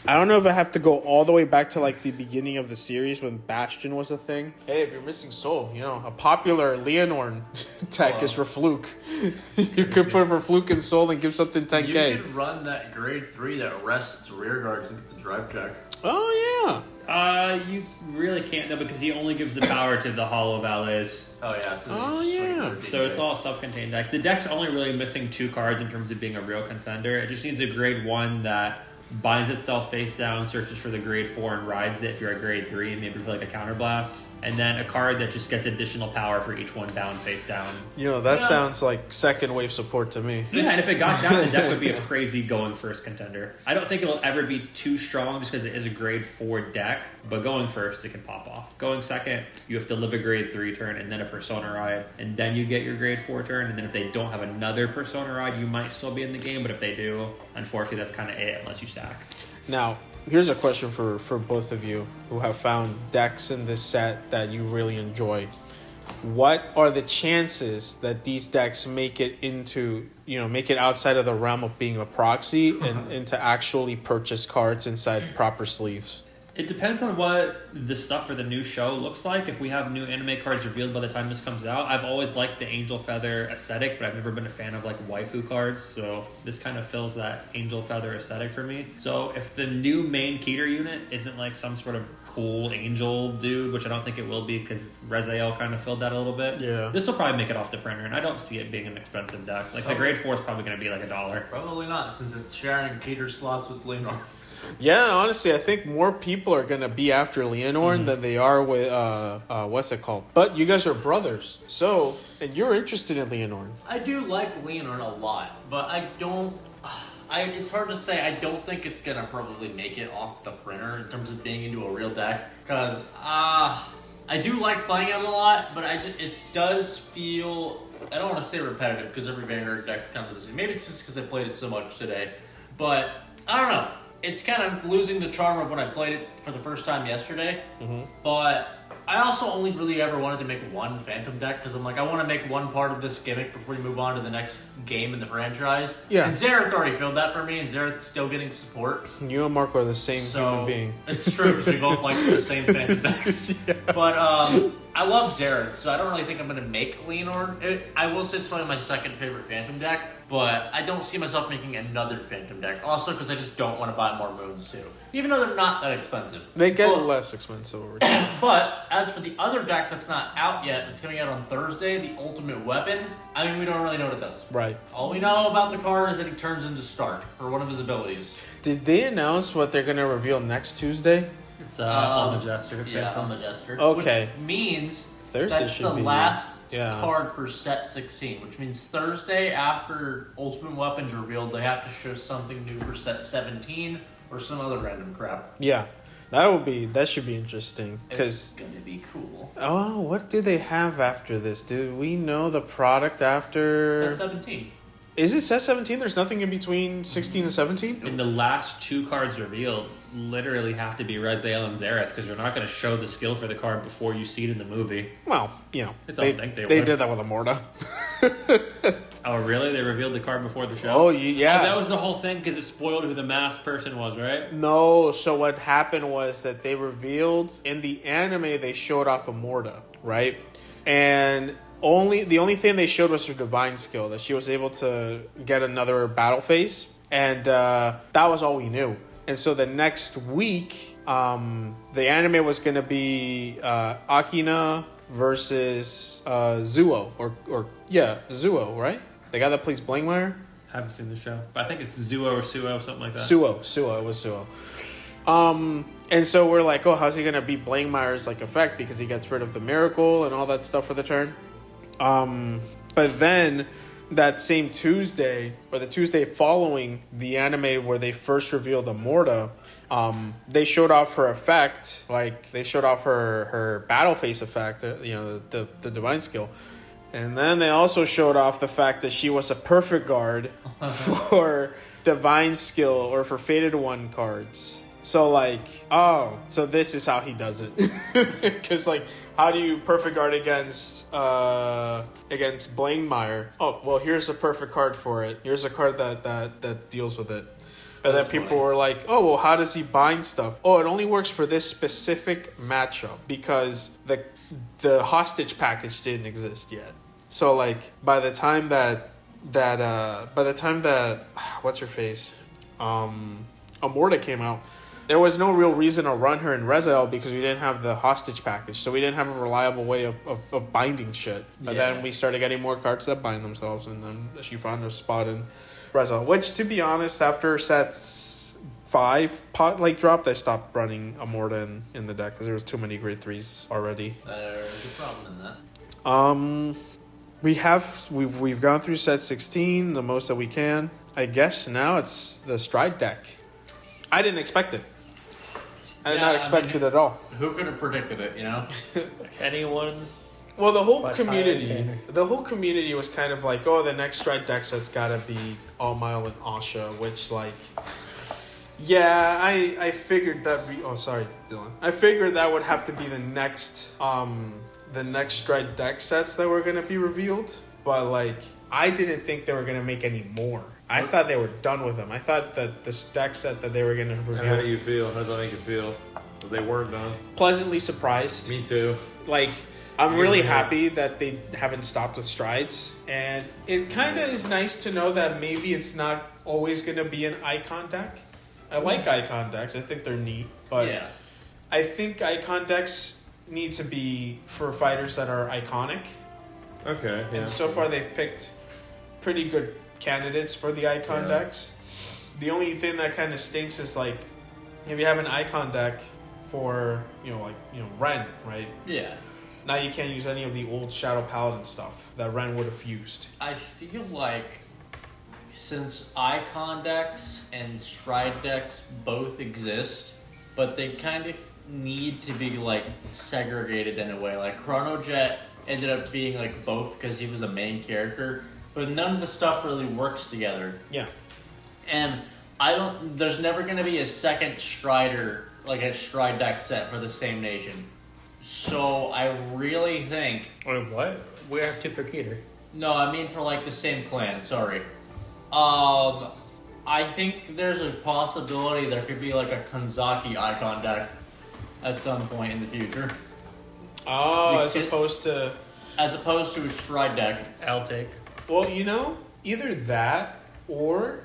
I don't know if I have to go all the way back to, like, the beginning of the series when Bastion was a thing. Hey, if you're missing soul, a popular Leonorn tech is for Fluke. You could put for Fluke and soul and give something 10k. You could run that grade 3 that rests rear guards and gets a drive check. Oh, yeah. You really can't though because he only gives the power to the Hollow Valets. Oh yeah. So it's all self-contained deck. The deck's only really missing 2 cards in terms of being a real contender. It just needs a grade 1 that binds itself face down, searches for the grade 4 and rides it if you're a grade 3, maybe for like a counterblast. And then a card that just gets additional power for each one down face down. That sounds like second wave support to me. Yeah, and if it got down, the deck would be a crazy going first contender. I don't think it'll ever be too strong just because it is a grade 4 deck, but going first, it can pop off. Going second, you have to live a grade 3 turn and then a Persona Ride, and then you get your grade 4 turn, and then if they don't have another Persona Ride, you might still be in the game, but if they do, unfortunately, that's kind of it unless you sack. Now, here's a question for both of you who have found decks in this set that you really enjoy. What are the chances that these decks make it outside of the realm of being a proxy and into actually purchase cards inside proper sleeves? It depends on what the stuff for the new show looks like. If we have new anime cards revealed by the time this comes out, I've always liked the Angel Feather aesthetic, but I've never been a fan of like waifu cards, so this kind of fills that Angel Feather aesthetic for me. So if the new main Keter unit isn't like some sort of cool angel dude, which I don't think it will be because Rezael kind of filled that a little bit, this will probably make it off the printer, and I don't see it being an expensive deck. Like the grade 4 is probably going to be like $1. Probably not, since it's sharing Keter slots with Leonor. Yeah, honestly, I think more people are going to be after Leonorn than they are with, what's it called? But you guys are brothers, so, and you're interested in Leonorn. I do like Leonorn a lot, but I don't... it's hard to say. I don't think it's going to probably make it off the printer in terms of being into a real deck, because I do like playing it a lot, but it does feel... I don't want to say repetitive, because every Vanguard deck is kind of the same. Maybe it's just because I played it so much today, but I don't know. It's kind of losing the charm of when I played it for the first time yesterday. But I also only really ever wanted to make one Phantom deck because I'm like, I want to make one part of this gimmick before we move on to the next game in the franchise. Yeah. And Xerath already filled that for me, and Xerath's still getting support. You and Marco are the same human being. It's true because we both like the same Phantom decks. But I love Xerath, so I don't really think I'm going to make Leonor. I will say it's probably my second favorite Phantom deck, but I don't see myself making another Phantom deck. Also, because I just don't want to buy more moons too, even though they're not that expensive. They get less expensive over time. But as for the other deck that's not out yet, that's coming out on Thursday, the Ultimate Weapon, I mean, we don't really know what it does. Right. All we know about the card is that he turns into Stark, or one of his abilities. Did they announce what they're going to reveal next Tuesday? It's Almajester. Yeah, Almajester. Okay. Which means Thursday that's should the be last card for set 16, which means Thursday after Ultimate Weapon's revealed, they have to show something new for set 17 or some other random crap. Yeah. That should be interesting. It's going to be cool. Oh, what do they have after this? Do we know the product after... Set 17. Is it set 17? There's nothing in between 16 and 17? And the last 2 cards revealed literally have to be Rezael and Xerath because you're not going to show the skill for the card before you see it in the movie. Well, they did that with Amorta. Oh, really? They revealed the card before the show? Oh, yeah. Oh, that was the whole thing because it spoiled who the masked person was, right? No, so what happened was that they revealed, in the anime, they showed off Amorta, right? And... the only thing they showed was her divine skill, that she was able to get another battle phase, and that was all we knew. And so the next week, the anime was going to be Akina versus Zuo, Zuo, right? The guy that plays Blangmeyer? Haven't seen the show, but I think it's Zuo or Suo, something like that. Suo, it was Suo. And so we're like, how's he going to beat Blangmeyer's effect because he gets rid of the miracle and all that stuff for the turn? But then that same Tuesday, or the Tuesday following the anime where they first revealed Amorta, they showed off her effect. Like, they showed off her battle face effect, the divine skill. And then they also showed off the fact that she was a perfect guard for divine skill or for Fated One cards. So, like, so this is how he does it. Because, like, how do you perfect guard against Blankmeyer? Oh, well, here's a perfect card for it. Here's a card that deals with it. And then people were like, oh, well, how does he bind stuff? Oh, it only works for this specific matchup because the hostage package didn't exist yet. So, like, by the time that what's her face, Amorta came out, there was no real reason to run her in Rezel because we didn't have the hostage package. So we didn't have a reliable way of binding shit. But then we started getting more cards that bind themselves, and then she found her spot in Rezel. Which, to be honest, after sets 5 dropped, I stopped running Amorta in the deck because there was too many grade 3s already. There's a problem in that. We've gone through set 16 the most that we can. I guess now it's the Stride deck. I didn't expect it. I did not expect it at all. Who could have predicted it, you know? Anyone? Well, the whole community was kind of like, oh, the next Stride deck set's gotta be All Mile and Asha, which, like, yeah, I figured that. Sorry, Dylan. I figured that would have to be the next Stride deck sets that were gonna be revealed, but, like, I didn't think they were gonna make any more. I thought they were done with them. I thought that this deck set that they were going to reveal... And how do you feel? How does that make you feel? That they weren't done? Pleasantly surprised. Me too. Like, I'm really happy that they haven't stopped with Strides. And it kind of is nice to know that maybe it's not always going to be an Icon deck. I like Icon decks. I think they're neat. But yeah. I think Icon decks need to be for fighters that are iconic. Okay, yeah. And so far they've picked pretty good candidates for the Icon decks. The only thing that kind of stinks is, like, if you have an Icon deck for Ren, right? Yeah. Now you can't use any of the old Shadow Paladin stuff that Ren would have used. I feel like since Icon decks and Stride decks both exist, but they kind of need to be, like, segregated in a way. Like, Chrono Jet ended up being, like, both because he was a main character, but none of the stuff really works together. Yeah. And there's never going to be a second Strider, like a Stride deck set for the same nation. So I really think... Wait, what? We have two for Keter. No, I mean for, like, the same clan, sorry. I think there's a possibility there could be, like, a Kanzaki Icon deck at some point in the future. Oh, as opposed to a Stride deck. I'll take. Well, either that or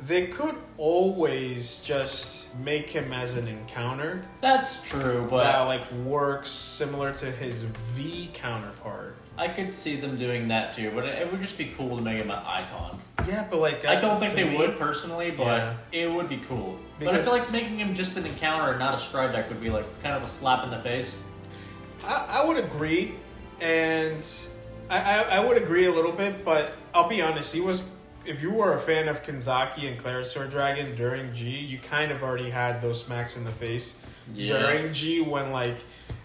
they could always just make him as an encounter. That's true, but that, like, works similar to his V counterpart. I could see them doing that too, but it would just be cool to make him an icon. Yeah, but, like, I don't think they would personally, but it would be cool. But I feel like making him just an encounter and not a Stride deck would be, like, kind of a slap in the face. I would agree, and I would agree a little bit, but I'll be honest, if you were a fan of Kanzaki and Claret Sword Dragon during G, you kind of already had those smacks in the face during G when, like,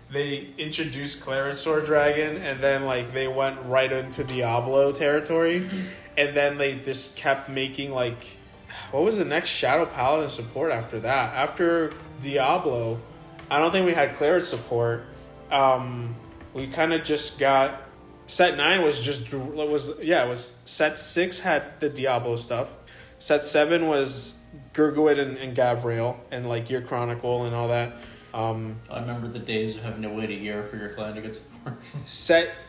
they introduced Claret Sword Dragon and then, like, they went right into Diablo territory, and then they just kept making, like, what was the next Shadow Paladin support after that? After Diablo, I don't think we had Claret support. We kind of just got... Set 9 was Set 6 had the Diablo stuff. Set 7 was Gurguit and Gavrail and, like, Gear Chronicle and all that. I remember the days of having to wait a year for your clan to get support.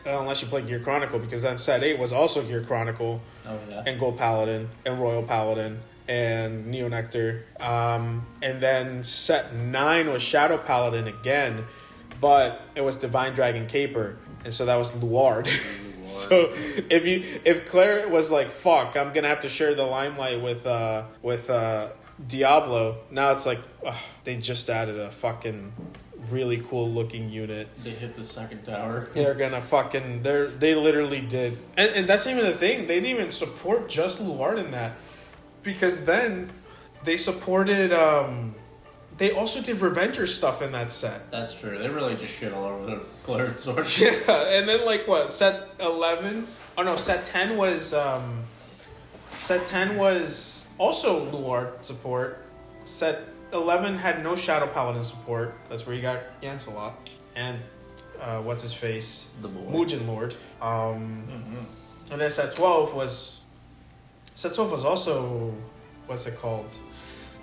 Unless you play Gear Chronicle, because then Set 8 was also Gear Chronicle. Oh, yeah. And Gold Paladin and Royal Paladin and Neo Nectar. And then Set 9 was Shadow Paladin again, but it was Divine Dragon Caper. And so that was Luard. So if Claret was like, fuck, I'm gonna have to share the limelight with Diablo, now it's like, they just added a fucking really cool looking unit. They hit the second tower. They're gonna fucking they literally did, and that's even the thing. They didn't even support just Luard in that, because then they supported. They also did Revenger stuff in that set. That's true. They really just shit all over the Cleric Sword. Yeah, and then like what set 11? Oh no, set 10 was also Luard support. Set 11 had no Shadow Paladin support. That's where you got Yancelot and what's his face, The boy. Muujin Lord. And then set 12 was also what's it called?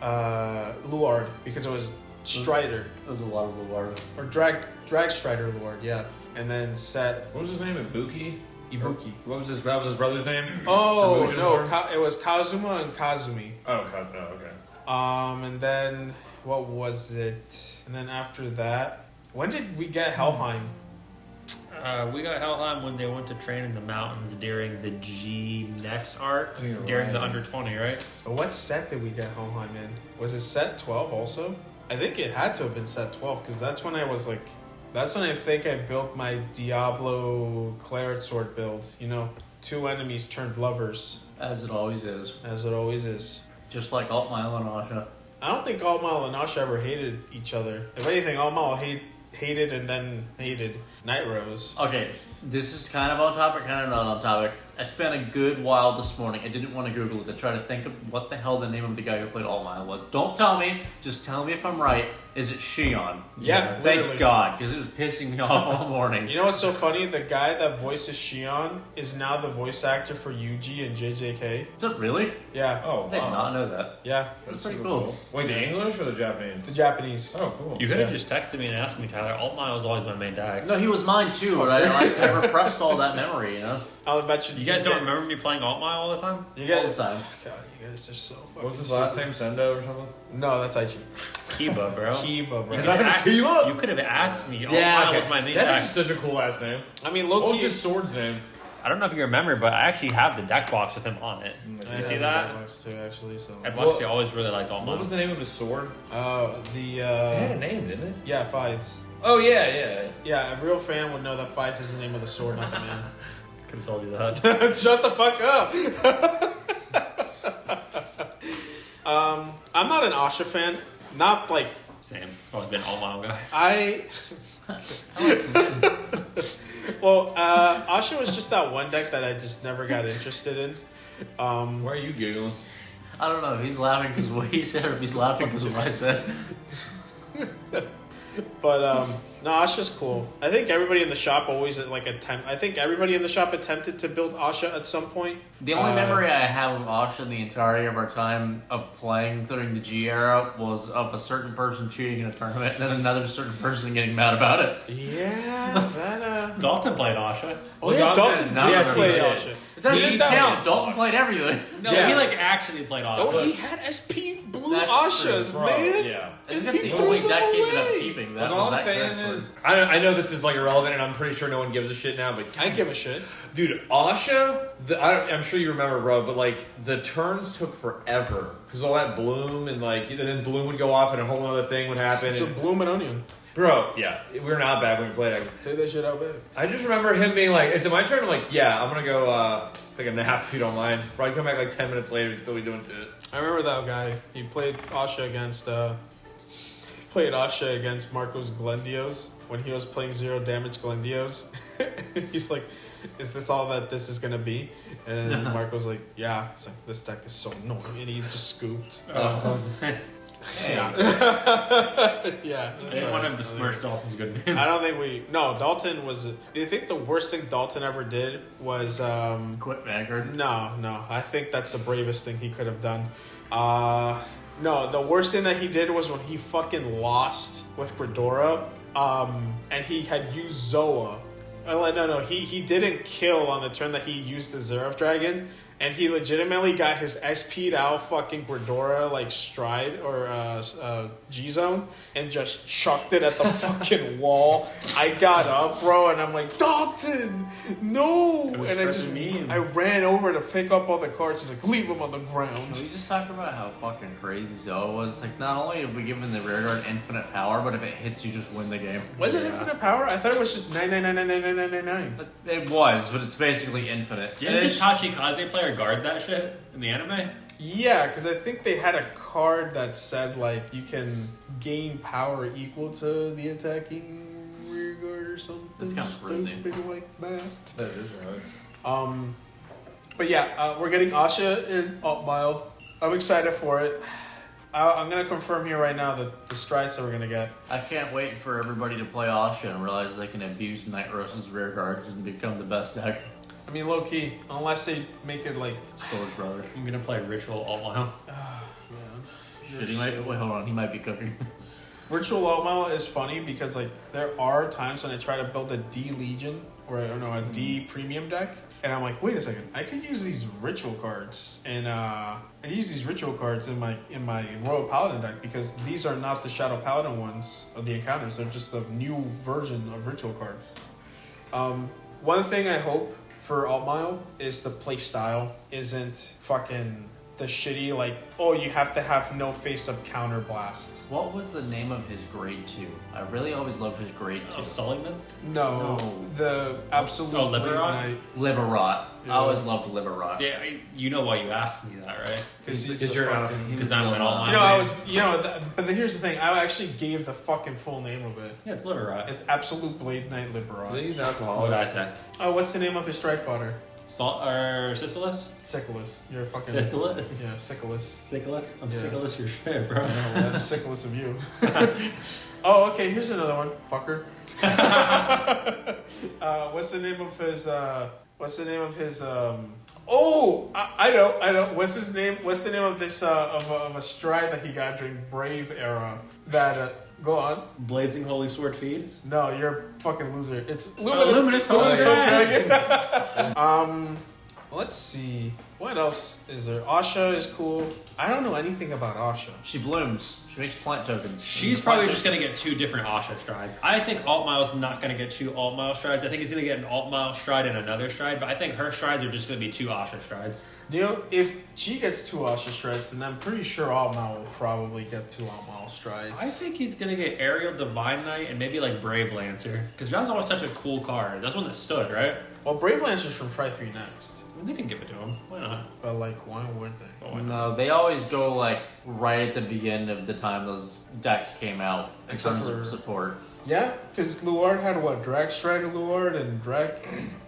Luard, because it was Strider There's a lot of Luard. or Drag Strider Lord, yeah. And then set What was his name? Ibuki? Ibuki. What was his brother's name? Oh Or Muujin no, Lord? it was Kazuma and Kazumi. Oh, okay. And then what was it? And then after that, when did we get Helheim? We got Helheim when they went to train in the mountains during the G next arc, You're during the right. under 20, right? Or what set did we get Helheim in? Was it set 12 also? I think it had to have been set 12, because that's when I think I built my Diablo Claret Sword build. You know, 2 enemies turned lovers, As it always is. as it always is. Just like Altmile and Asha. I don't think Altmile and Asha ever hated each other. If anything, Altmile hated and then hated Night Rose. Okay, this is kind of on topic, kind of not on topic. I spent a good while this morning. I didn't want to Google it to try to think of what the hell the name of the guy who played Altmile was. Don't tell me. Just tell me if I'm right. Is it Shion? Yeah, literally. Thank God, because it was pissing me off all morning. You know what's so funny? The guy that voices Shion is now the voice actor for Yuji and JJK. Is it really? Yeah. Oh, I did not know that. Yeah. That's super pretty cool. Wait, the English or the Japanese? The Japanese. Oh, cool. You could have Yeah. just texted me and asked me, Tyler. Altmile was always my main deck. No, he was mine too, but I repressed all that memory, you know? I'll bet you. You guys don't remember me playing Altmile all the time? You All the guys. time. God, you guys are so fucking. What was his last stupid. name? Sendo or something? No, that's Aichi. Kiba, bro. Kiba, bro. His last name Kiba? You could have asked me. Yeah, Altmile okay. was my main That's deck. actually such a cool last name. I mean, What was Loki. his sword's name? I don't know if you remember, but I actually have the deck box with him on it. I You see have that? the box too, actually. So. I've Well, actually always really liked Altmile. What was the name of his sword? The. It had a name, didn't it? Yeah, Fights. Oh, yeah. Yeah, a real fan would know that Fights is the name of the sword, not the man. Could have told you that. Shut the fuck up. I'm not an Asha fan. Not like Same. Always been Altmile guy. Well, Asha was just that one deck that I just never got interested in. Why are you giggling? I don't know if he's laughing because what he said or if he's laughing because what I said. But no, Asha's cool. I think everybody in the shop always I think everybody in the shop attempted to build Asha at some point. The only memory I have of Asha in the entirety of our time of playing during the G era was of a certain person cheating in a tournament and then another certain person getting mad about it. Yeah, that. Dalton played Asha. Oh yeah, Dalton no, did no, play no, no. Asha. It doesn't He even did that count. one. Dalton played everything. No, Yeah. he actually played Asha. Oh, he had SP blue That's Ashas, Bro, man. yeah. I think And that's he the threw only them deck he ended up away. keeping. That All was I'm that saying Cleric is, Sword. I know this is like irrelevant, and I'm pretty sure no one gives a shit now. But I give a shit. dude, Asha, I'm sure you remember, bro. But like the turns took forever because all that bloom and like, and then bloom would go off, and a whole other thing would happen. It's a and- blooming onion. bro, yeah, we were not bad when we played. Take that shit out back. I just remember him being like, "Is it my turn?" I'm like, "Yeah, I'm gonna go take a nap if you don't mind." Probably come back like 10 minutes later, he'd still be doing shit. I remember that guy. He played Asha against Marcos Glendios when he was playing 0 damage Glendios. He's like, "Is this all that this is gonna be?" And Marco's like, "Yeah." It's like, "This deck is so annoying," and he just scooped. Yeah. Yeah. I didn't want him to smirch Dalton's good name. I don't think Dalton was. Do you think the worst thing Dalton ever did was Quit Vanguard. No. I think that's the bravest thing he could have done. No, the worst thing that he did was when he fucking lost with Gridora, and he had used Zoa. No, he didn't kill on the turn that he used the Zeref Dragon, and he legitimately got his SP'd out fucking Gordora like stride or G-Zone and just chucked it at the fucking wall. I got up, bro, and I'm like, Dalton, no! And I ran over to pick up all the cards. He's like, leave them on the ground. Can we just talk about how fucking crazy Zoa was? It's like, not only have we given the rearguard infinite power, but if it hits, you just win the game. Was it infinite power? I thought it was just 9999999. It was, but it's basically infinite. Didn't the Tachikaze player guard that shit in the anime? Yeah, because I think they had a card that said, like, you can gain power equal to the attacking rearguard or something. That's kind of crazy. Stupid like that. That is right. But yeah, we're getting Asha in Alt Mile. I'm excited for it. I'm going to confirm here right now that the strides that we're going to get. I can't wait for everybody to play Asha and realize they can abuse Night Rose's rear guards and become the best deck. I mean, low key, unless they make it like Storage Brothers. I'm gonna play Ritual Alt Mile. man. Shit, he might. Wait, hold on. He might be cooking. Ritual Alt Mile is funny because like there are times when I try to build a D Legion or I don't know a D Premium deck, and I'm like, wait a second, I could use these ritual cards, and I use these ritual cards in my Royal Paladin deck because these are not the Shadow Paladin ones of the encounters; they're just the new version of ritual cards. One thing I hope for Alt Mile is the play style isn't fucking the shitty, like, oh, you have to have no face-up counter blasts. What was the name of his grade 2? I really always loved his grade 2. Oh, Sullyman? No, the absolute Liver late Rot? night. Liver Rot. Yeah. I always loved Liver Rot. See, you know why you asked me that, right? Because you're out. Because I'm an Alt Mile. But here's the thing. I actually gave the fucking full name of it. Yeah, it's Liver Rot. It's Absolute Blade Knight Do they Liberat. use alcohol? What did I say? Oh, what's the name of his strike fodder? Sisyllus? Sycilus. You're a fucking... Sisyllus? Yeah, Sycilus. Sisyllus? I'm Yeah. Sisyllus your shit, bro. No, I'm Sycilus of you. Oh, okay, here's another one. Fucker. What's the name of his... Oh, I know. What's his name? What's the name of this of a stride that he got during Brave era? That go on. Blazing Holy Sword feeds? No, you're a fucking loser. It's Luminous Holy Holy Dragon. Dragon. Let's see. What else is there? Asha is cool. I don't know anything about Asha. She blooms. She makes plant tokens. She's probably just going to get 2 different Asha strides. I think Alt Mile's not going to get 2 Alt Mile strides. I think he's going to get an Alt Mile stride and another stride, but I think her strides are just going to be 2 Asha strides. You know, if she gets 2 Asha strides, then I'm pretty sure Altmile will probably get 2 Altmile strides. I think he's going to get Aerial Divine Knight and maybe like Brave Lancer, because that's always such a cool card. That's one that stood, right? Well, Brave Lancer's from Try 3 next. I mean, they can give it to him. Why not? But, like, why would they? But why not? No, they always go like right at the beginning of the time those decks came out in Except terms for- of support. Yeah, because Luard had what? Drag Strider Luard and Drag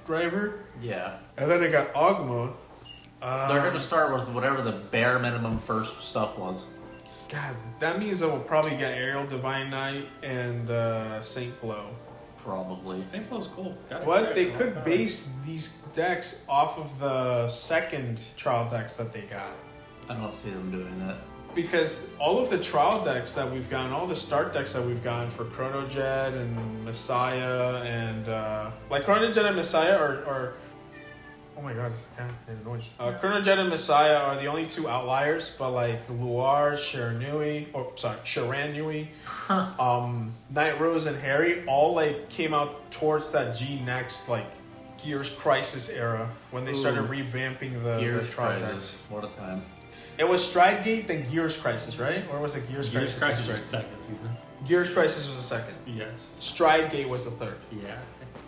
Driver? Yeah. And then they got Ogma. They're going to start with whatever the bare minimum first stuff was. God, that means they will probably get Aerial Divine Knight and Saint Blow. Probably. St. Blow's cool. Got it But correct. they could base these decks off of the second trial decks that they got. I don't see them doing that. Because all of the trial decks that we've gotten, all the start decks that we've gotten for Chrono Jet and Messiah and like Chrono Jet and Messiah are oh my god, it's kind of made a noise. Chrono Jet and Messiah are the only 2 outliers, but like Luar, Shiranui, Night Rose and Harry all like came out towards that G Next like Gears Crisis era when they started revamping the trial Crisis. decks. What a time. It was Stride Gate, then Gears Crisis, right? Or was it Gears Gears Crisis? Crisis was Stride? second season. Gears Crisis was the second. Yes. Stride Gate was the third. Yeah.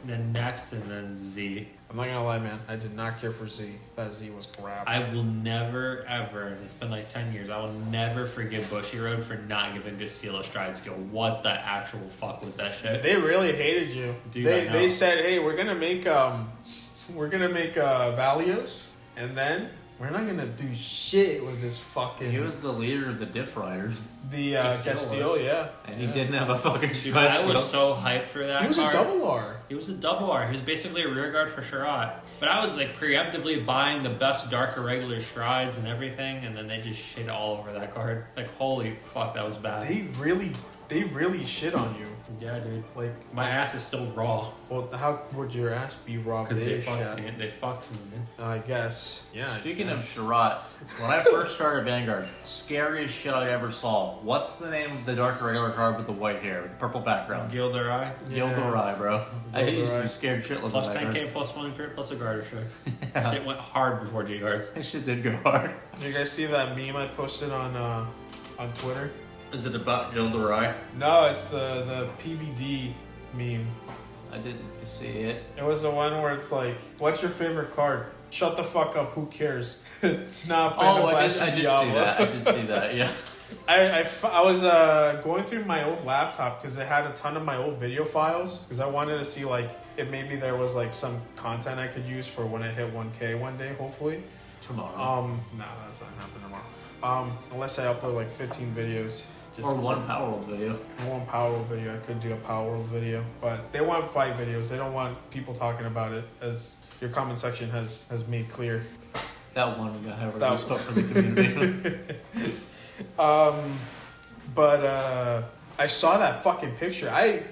Then next, and then Z. I'm not gonna lie, man. I did not care for Z. That Z was crap. I will never, ever, and it's been like 10 years, I will never forgive Bushiroad for not giving Gastilo stride skill. What the actual fuck was that shit? They really hated you. Dude, I know. They said, hey, we're gonna make Valios, and then we're not gonna do shit with this fucking. He was the leader of the Diff Riders, the Castillo Castillo, was. yeah. and he didn't have a fucking Dude, stride I skill. was so hyped for that He was card. a double R. He was a double R. He was basically a rear guard for Sherrod. But I was like preemptively buying the best dark irregular strides and everything, and then they just shit all over that card. Like, holy fuck, that was bad. They really They really shit on you. Yeah, dude. Like, My ass is still raw well, how would your ass be raw? because they shot? fucked me, man. I guess. Yeah. Speaking of Sherrod, when I first started Vanguard, scariest shit I ever saw. What's the name of the dark regular card with the white hair, with the purple background? Gilderai. Gilderai, bro. I used to Gilderai. be scared shitless. Plus of that 10k, plus 1 crit, plus a guard restrict. Yeah. Shit went hard before G guards. That shit did go hard. You guys see that meme I posted on Twitter? Is it about Gilderai? No, it's the PBD meme. I didn't see it. It was the one where it's like, "What's your favorite card?" Shut the fuck up. Who cares? It's not Phantom Oh, I Blast did see Diablo. that. I did see that, yeah. I was going through my old laptop because it had a ton of my old video files because I wanted to see like if maybe there was like some content I could use for when I hit 1K one day, hopefully. Tomorrow. No, that's not happening tomorrow. Unless I upload like 15 videos. Or one Power World video. One Power World video. I could do a Power World video, but they want fight videos. They don't want people talking about it, as your comment section has made clear. That one guy ever That spoke for the community. But I saw that fucking picture. I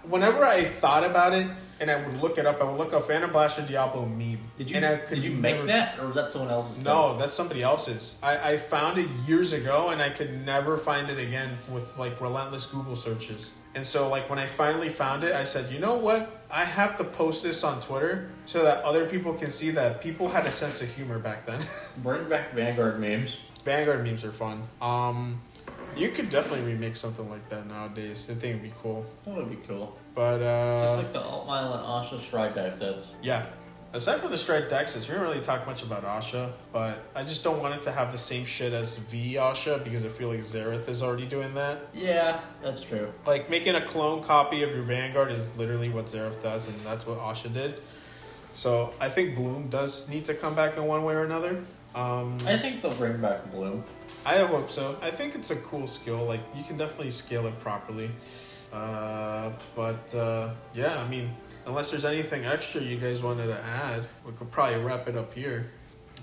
whenever I thought about it and I would look it up, I would look up Phantom Blaster Diablo meme. Did you And I could did you make never- that, or was that someone else's? No, that's somebody else's. I found it years ago and I could never find it again with like relentless Google searches. And so like when I finally found it, I said, you know what? I have to post this on Twitter so that other people can see that people had a sense of humor back then. Bring back Vanguard memes. Vanguard memes are fun. You could definitely remake something like that nowadays. I think it'd be cool. That would be cool. But Just like the Alt Mile and Asha Stride dive sets. yeah. Aside from the Strike Dexes, we don't really talk much about Asha, but I just don't want it to have the same shit as V Asha because I feel like Xerath is already doing that. Yeah, that's true. Like making a clone copy of your Vanguard is literally what Xerath does, and that's what Asha did. So I think Bloom does need to come back in one way or another. I think they'll bring back Bloom. I hope so. I think it's a cool skill. Like you can definitely scale it properly. Yeah, I mean, unless there's anything extra you guys wanted to add, we could probably wrap it up here.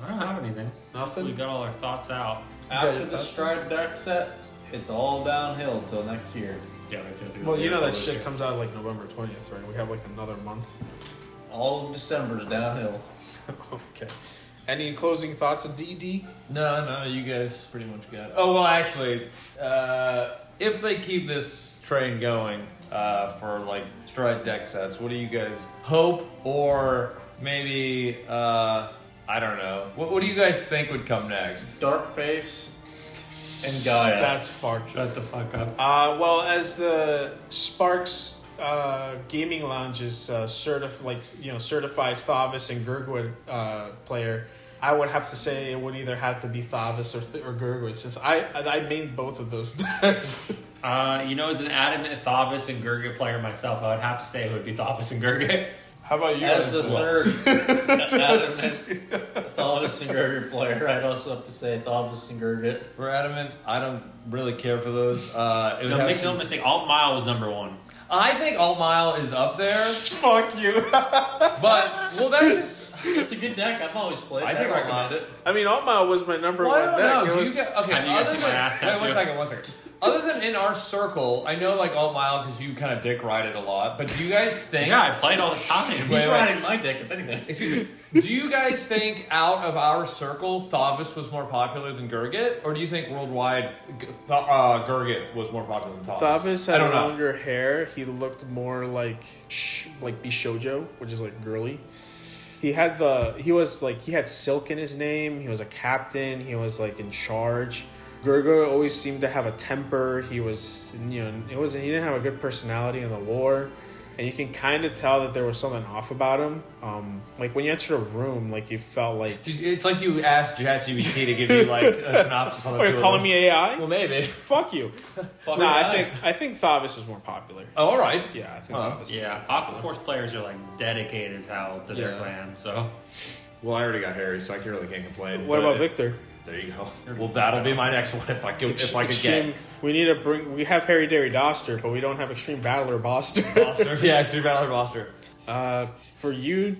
I don't have anything. Nothing? We got all our thoughts out. After the Stride deck sets, it's all downhill till next year. Yeah, we have to go Well, you know that through shit comes out like November 20th, right? We have like another month. All of December's downhill. Okay. Any closing thoughts of DD? No, you guys pretty much got it. Oh, well, actually, if they keep this train going for, like, Stride deck sets, what do you guys hope? Or maybe, I don't know. What do you guys think would come next? Darkface and Gaia. That's far. Shut the fuck up. Well, as the Sparks Gaming Lounge's certified Thavis and Gurgwood player, I would have to say it would either have to be Thavis or Gurgwood, since I made both of those decks. As an adamant Thavis and Gurgit player myself, I would have to say it would be Thavis and Gurgit. How about you? As the guys? third adamant Thavis and Gurgit player, I'd also have to say Thavis and Gurgit. For Adamant, I don't really care for those. Make no mistake, Alt Mile was number one. I think Alt Mile is up there, Fuck you. but, well, that's just... It's a good deck. I've always played. I that think a lot. recommend it. I mean, Altmile was my number Well, I one don't deck. know. It Do you was, get, okay, Have you guys other seen my than- ass wait, tattoo? one second. Other than in our circle, I know like Alt Mile because you kind of dick ride it a lot. But do you guys think? Yeah, I play it all the time. He's Wait. riding my deck, if anything. Excuse me. Do you guys think out of our circle, Thavis was more popular than Gurgit, or do you think worldwide Gurgit was more popular than Thavis? Thavis I had don't know. longer hair. He looked more like Bishojo, which is like girly. He had silk in his name. He was a captain. He was like in charge. Gurgo always seemed to have a temper. He was, he didn't have a good personality in the lore. And you can kind of tell that there was something off about him. Like when you entered a room, like you felt like... It's like you asked ChatGPT to give you like a synopsis on the Oh, two you're of calling them. me AI? Well, maybe. Fuck you. Fuck No, AI. I think Thavis was more popular. Oh, all right. Yeah, I think Huh. Thavis was Yeah, more popular. Aquaforce players are like dedicated as hell to their Yeah. clan, so... Well, I already got Harry, so I really can't complain. What but- about Victor? There you go. Well, that'll be my next one if I could Extreme, get. we have Harry Derry Doster, but we don't have Extreme Battler Boster. Boster. Yeah, Extreme Battler Boster. For you,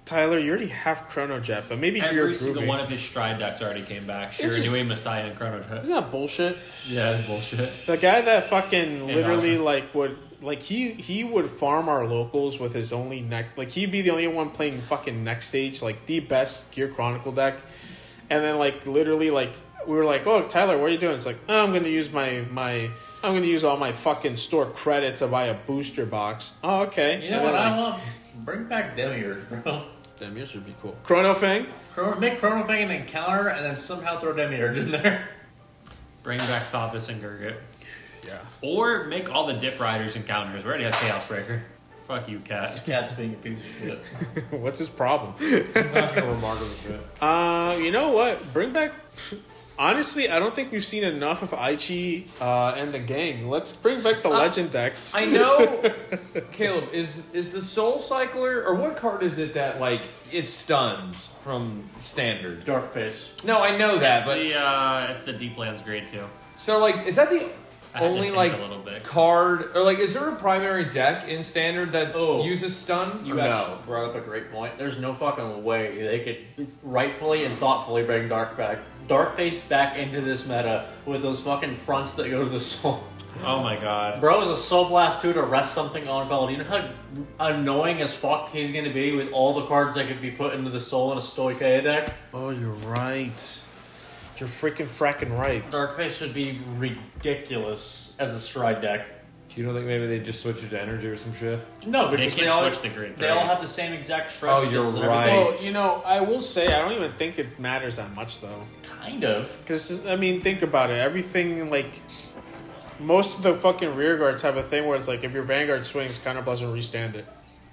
Tyler, you already have Chrono Jet, but maybe you're Every single grooving. one of his stride decks already came back. It's just- Shiranui, Messiah, and Chrono Jet. Isn't that bullshit? Yeah, that's bullshit. The guy that fucking literally Bowser. like would like he would farm our locals with his only neck, like he'd be the only one playing fucking next stage, like the best Gear Chronicle deck, and then like literally like we were like, oh Tyler, what are you doing? It's like, oh, I'm gonna use I'm gonna use all my fucking store credit to buy a booster box. Oh, okay. You know And what then, I like, want? Bring back Demiurge, bro. Demiurge would be cool. Chrono Fang. Make Chrono Fang an encounter and then somehow throw Demiurge in there. Bring back Thopus and Gurgit. Yeah. Or make all the Diff Riders encounters. We already have Chaos Breaker. Fuck you, Cat. Cat's being a piece of shit. What's his problem? It's not gonna remarkable shit. You know what? Bring back. Honestly, I don't think we've seen enough of Aichi and the gang. Let's bring back the legend decks. I know, Caleb, is the Soul Cycler, or what card is it that, like, it stuns from standard? Dark Face. No, I know that, but... It's the Deep Lands grade 2. So, like, is that the I had to only, think like, a little bit. card... Or, like, is there a primary deck in standard that Oh. uses stun? You Or actually no? brought up a great point. There's no fucking way they could rightfully and thoughtfully bring Dark Face back into this meta with those fucking fronts that go to the soul. Oh my god. Bro is a Soul Blast 2 to rest something on call. You know how annoying as fuck he's gonna be with all the cards that could be put into the soul in a Stoicheia deck? Oh, you're right. You're freaking fracking right. Dark Face would be ridiculous as a stride deck. You don't think maybe they just switch it to energy or some shit? No, They because can they all, switch the grid. they all have the same exact strike. Oh, you're skills and right. everything. Well, you know, I will say I don't even think it matters that much though. Kind of. Because I mean, think about it. Everything like most of the fucking rear guards have a thing where it's like if your Vanguard swings, counterblast will restand it.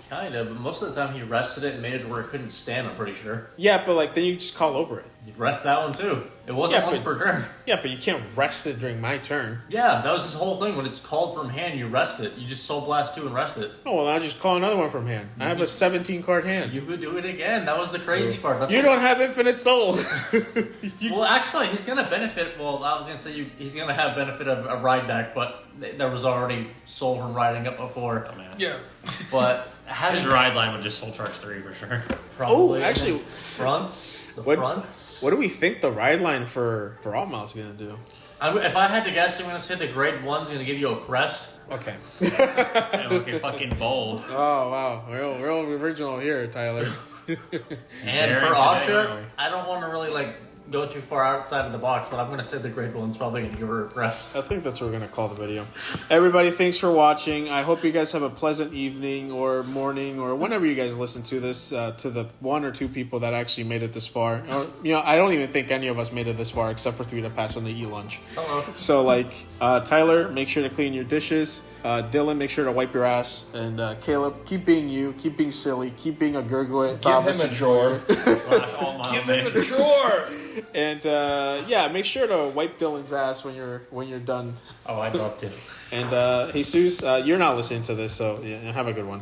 Kind of, but most of the time he rested it and made it where it couldn't stand, I'm pretty sure. Yeah, but like then you just call over it. You rest that one too. It wasn't Yeah, once but- per turn. Yeah, but you can't rest it during my turn. Yeah, that was his whole thing. When it's called from hand, you rest it. You just Soul Blast 2 and rest it. Oh well, I'll just call another one from hand. I have a 17 card hand. You could do it again. That was the crazy part. That's You what- don't have infinite soul. Well, actually, he's gonna benefit. Well, I was gonna say he's gonna have benefit of a ride deck, but there was already soul from riding up before. Dumbass. Yeah. But having His ride line would just Soul Charge 3 for sure. probably Oh, actually- and then fronts. The What- fronts. What do we think the ride line for Altmouth's gonna do? If I had to guess, I'm gonna say the grade 1's gonna give you a crest. Okay. Yeah, okay, fucking bold. Oh wow, real original here, Tyler. And Daring for today, Asha, aren't we? I don't want to really go too far outside of the box, but I'm gonna say the grade 1's probably gonna give her a crest. I think that's what we're gonna call the video. Everybody, thanks for watching. I hope you guys have a pleasant evening or morning or whenever you guys listen to this. To the one or two people that actually made it this far, or I don't even think any of us made it this far except for 3 to pass when they eat lunch. Hello. So Tyler, make sure to clean your dishes. Dylan, make sure to wipe your ass. And Caleb, keep being you. Keep being silly. Keep being a gurgoyle. Give him a drawer. Slash all my Give him a man. drawer! And make sure to wipe Dylan's ass when you're done. Oh, I'd love to. And Jesus, you're not listening to this, so yeah, have a good one.